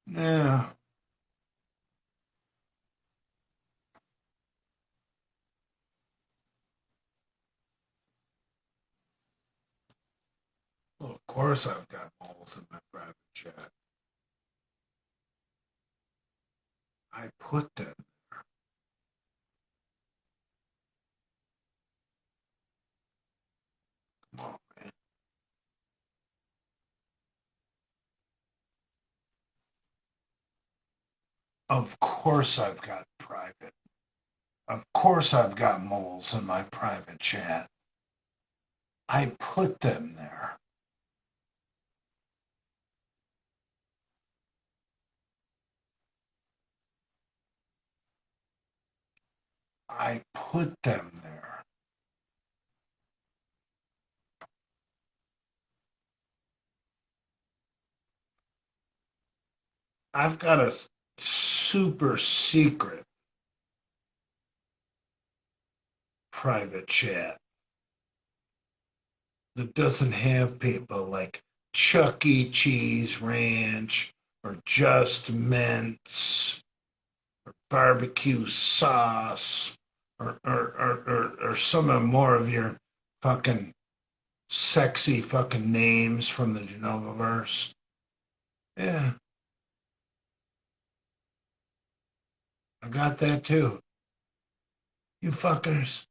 Yeah. Well, of course I've got moles in my private chat. I put them. Come on, man. Of course I've got private. Of course I've got moles in my private chat. I put them there. I put them there. I've got a super secret private chat that doesn't have people like Chuck E. Cheese Ranch or Just Mints or barbecue sauce or some of more of your fucking sexy fucking names from the Genovaverse. Yeah, I got that too. You fuckers.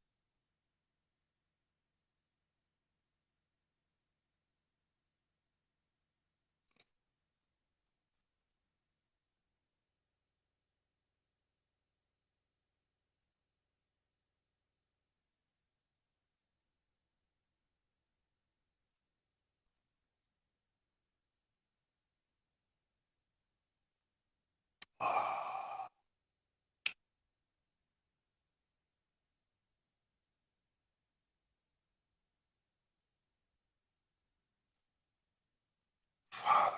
Oh, Father.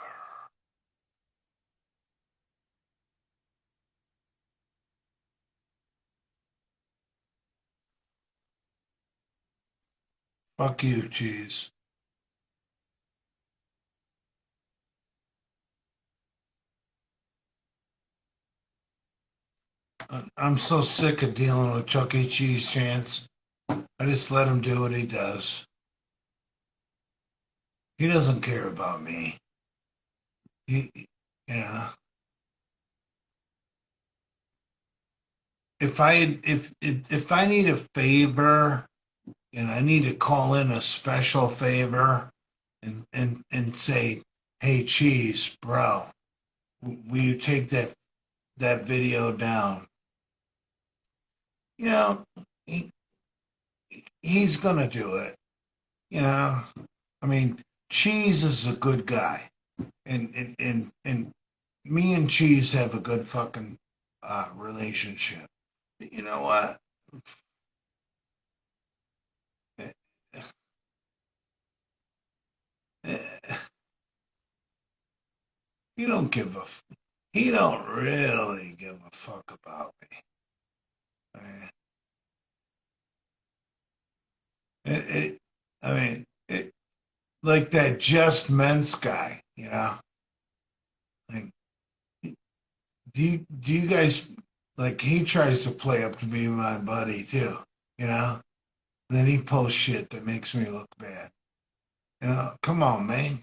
Fuck you, cheese. I'm so sick of dealing with Chuck E. Cheese, Chance. I just let him do what he does. He doesn't care about me. He, yeah. If I need a favor and I need to call in a special favor and say, hey, Cheese, bro, will you take that video down? You know, he, he's gonna do it. You know, I mean, Cheese is a good guy, and me and Cheese have a good fucking relationship. But you know what? He don't give a. He don't really give a fuck about me. It, it, I mean, like that Just Ments guy, you know. Like, do you guys like? He tries to play up to be my buddy too, you know. And then he posts shit that makes me look bad. You know, come on, man.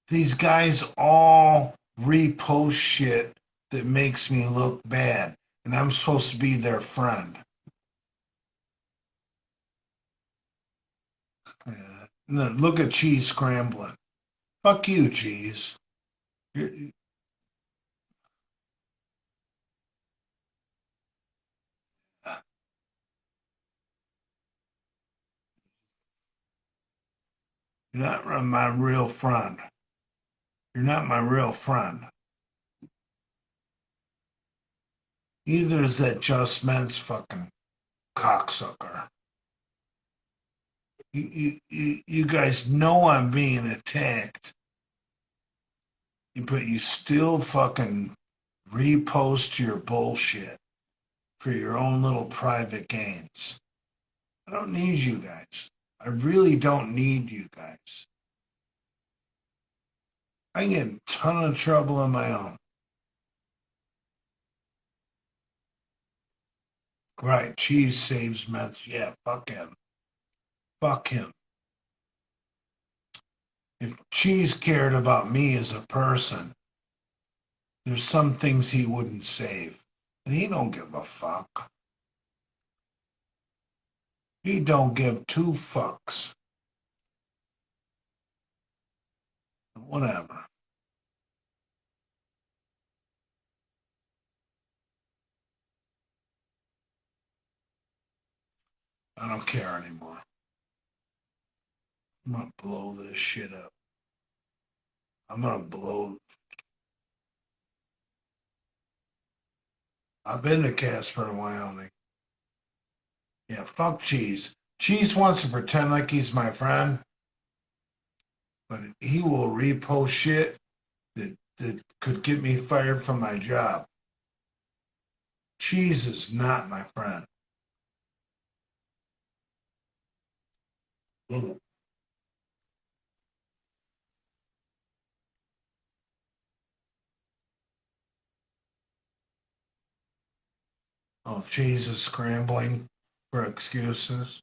These guys all repost shit that makes me look bad, and I'm supposed to be their friend. No, look at Cheese scrambling. Fuck you, Cheese. You're not my real friend. You're not my real friend. Either is that Just Ments fucking cocksucker. You guys know I'm being attacked, but you still fucking repost your bullshit for your own little private gains. I don't need you guys. I really don't need you guys. I get in a ton of trouble on my own. Right, Cheese saves Mets. Yeah, fuck him. Fuck him. If Cheese cared about me as a person, there's some things he wouldn't save. And he don't give a fuck. He don't give two fucks. Whatever. I don't care anymore. I'm gonna blow this shit up. I'm gonna blow. I've been to Casper, Wyoming. Yeah, fuck Cheese. Cheese wants to pretend like he's my friend, but he will repost shit that could get me fired from my job. Cheese is not my friend. Oh, Cheese is scrambling for excuses.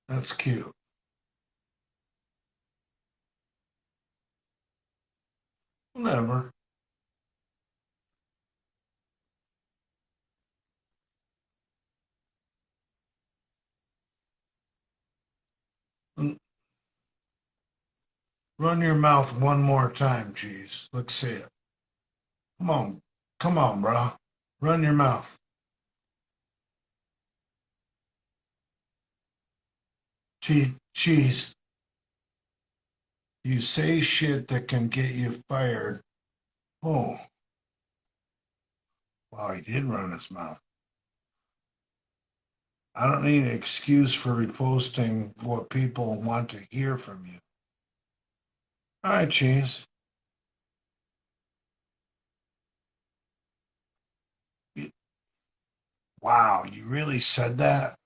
That's cute. Whatever. Run your mouth one more time, Cheese. Let's see it. Come on. Come on, bro. Run your mouth. Cheese, you say shit that can get you fired. Oh, wow, he did run his mouth. I don't need an excuse for reposting what people want to hear from you. All right, Cheese. Wow, you really said that?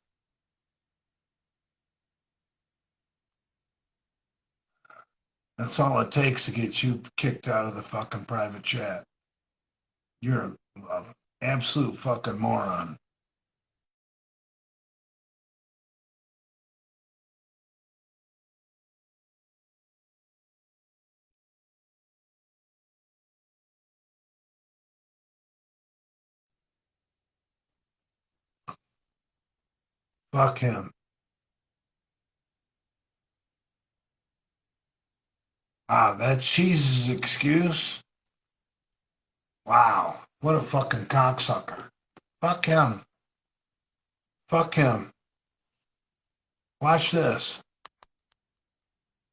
That's all it takes to get you kicked out of the fucking private chat. You're an absolute fucking moron. Fuck him. Ah, that's Cheese's excuse? Wow. What a fucking cocksucker. Fuck him. Fuck him. Watch this.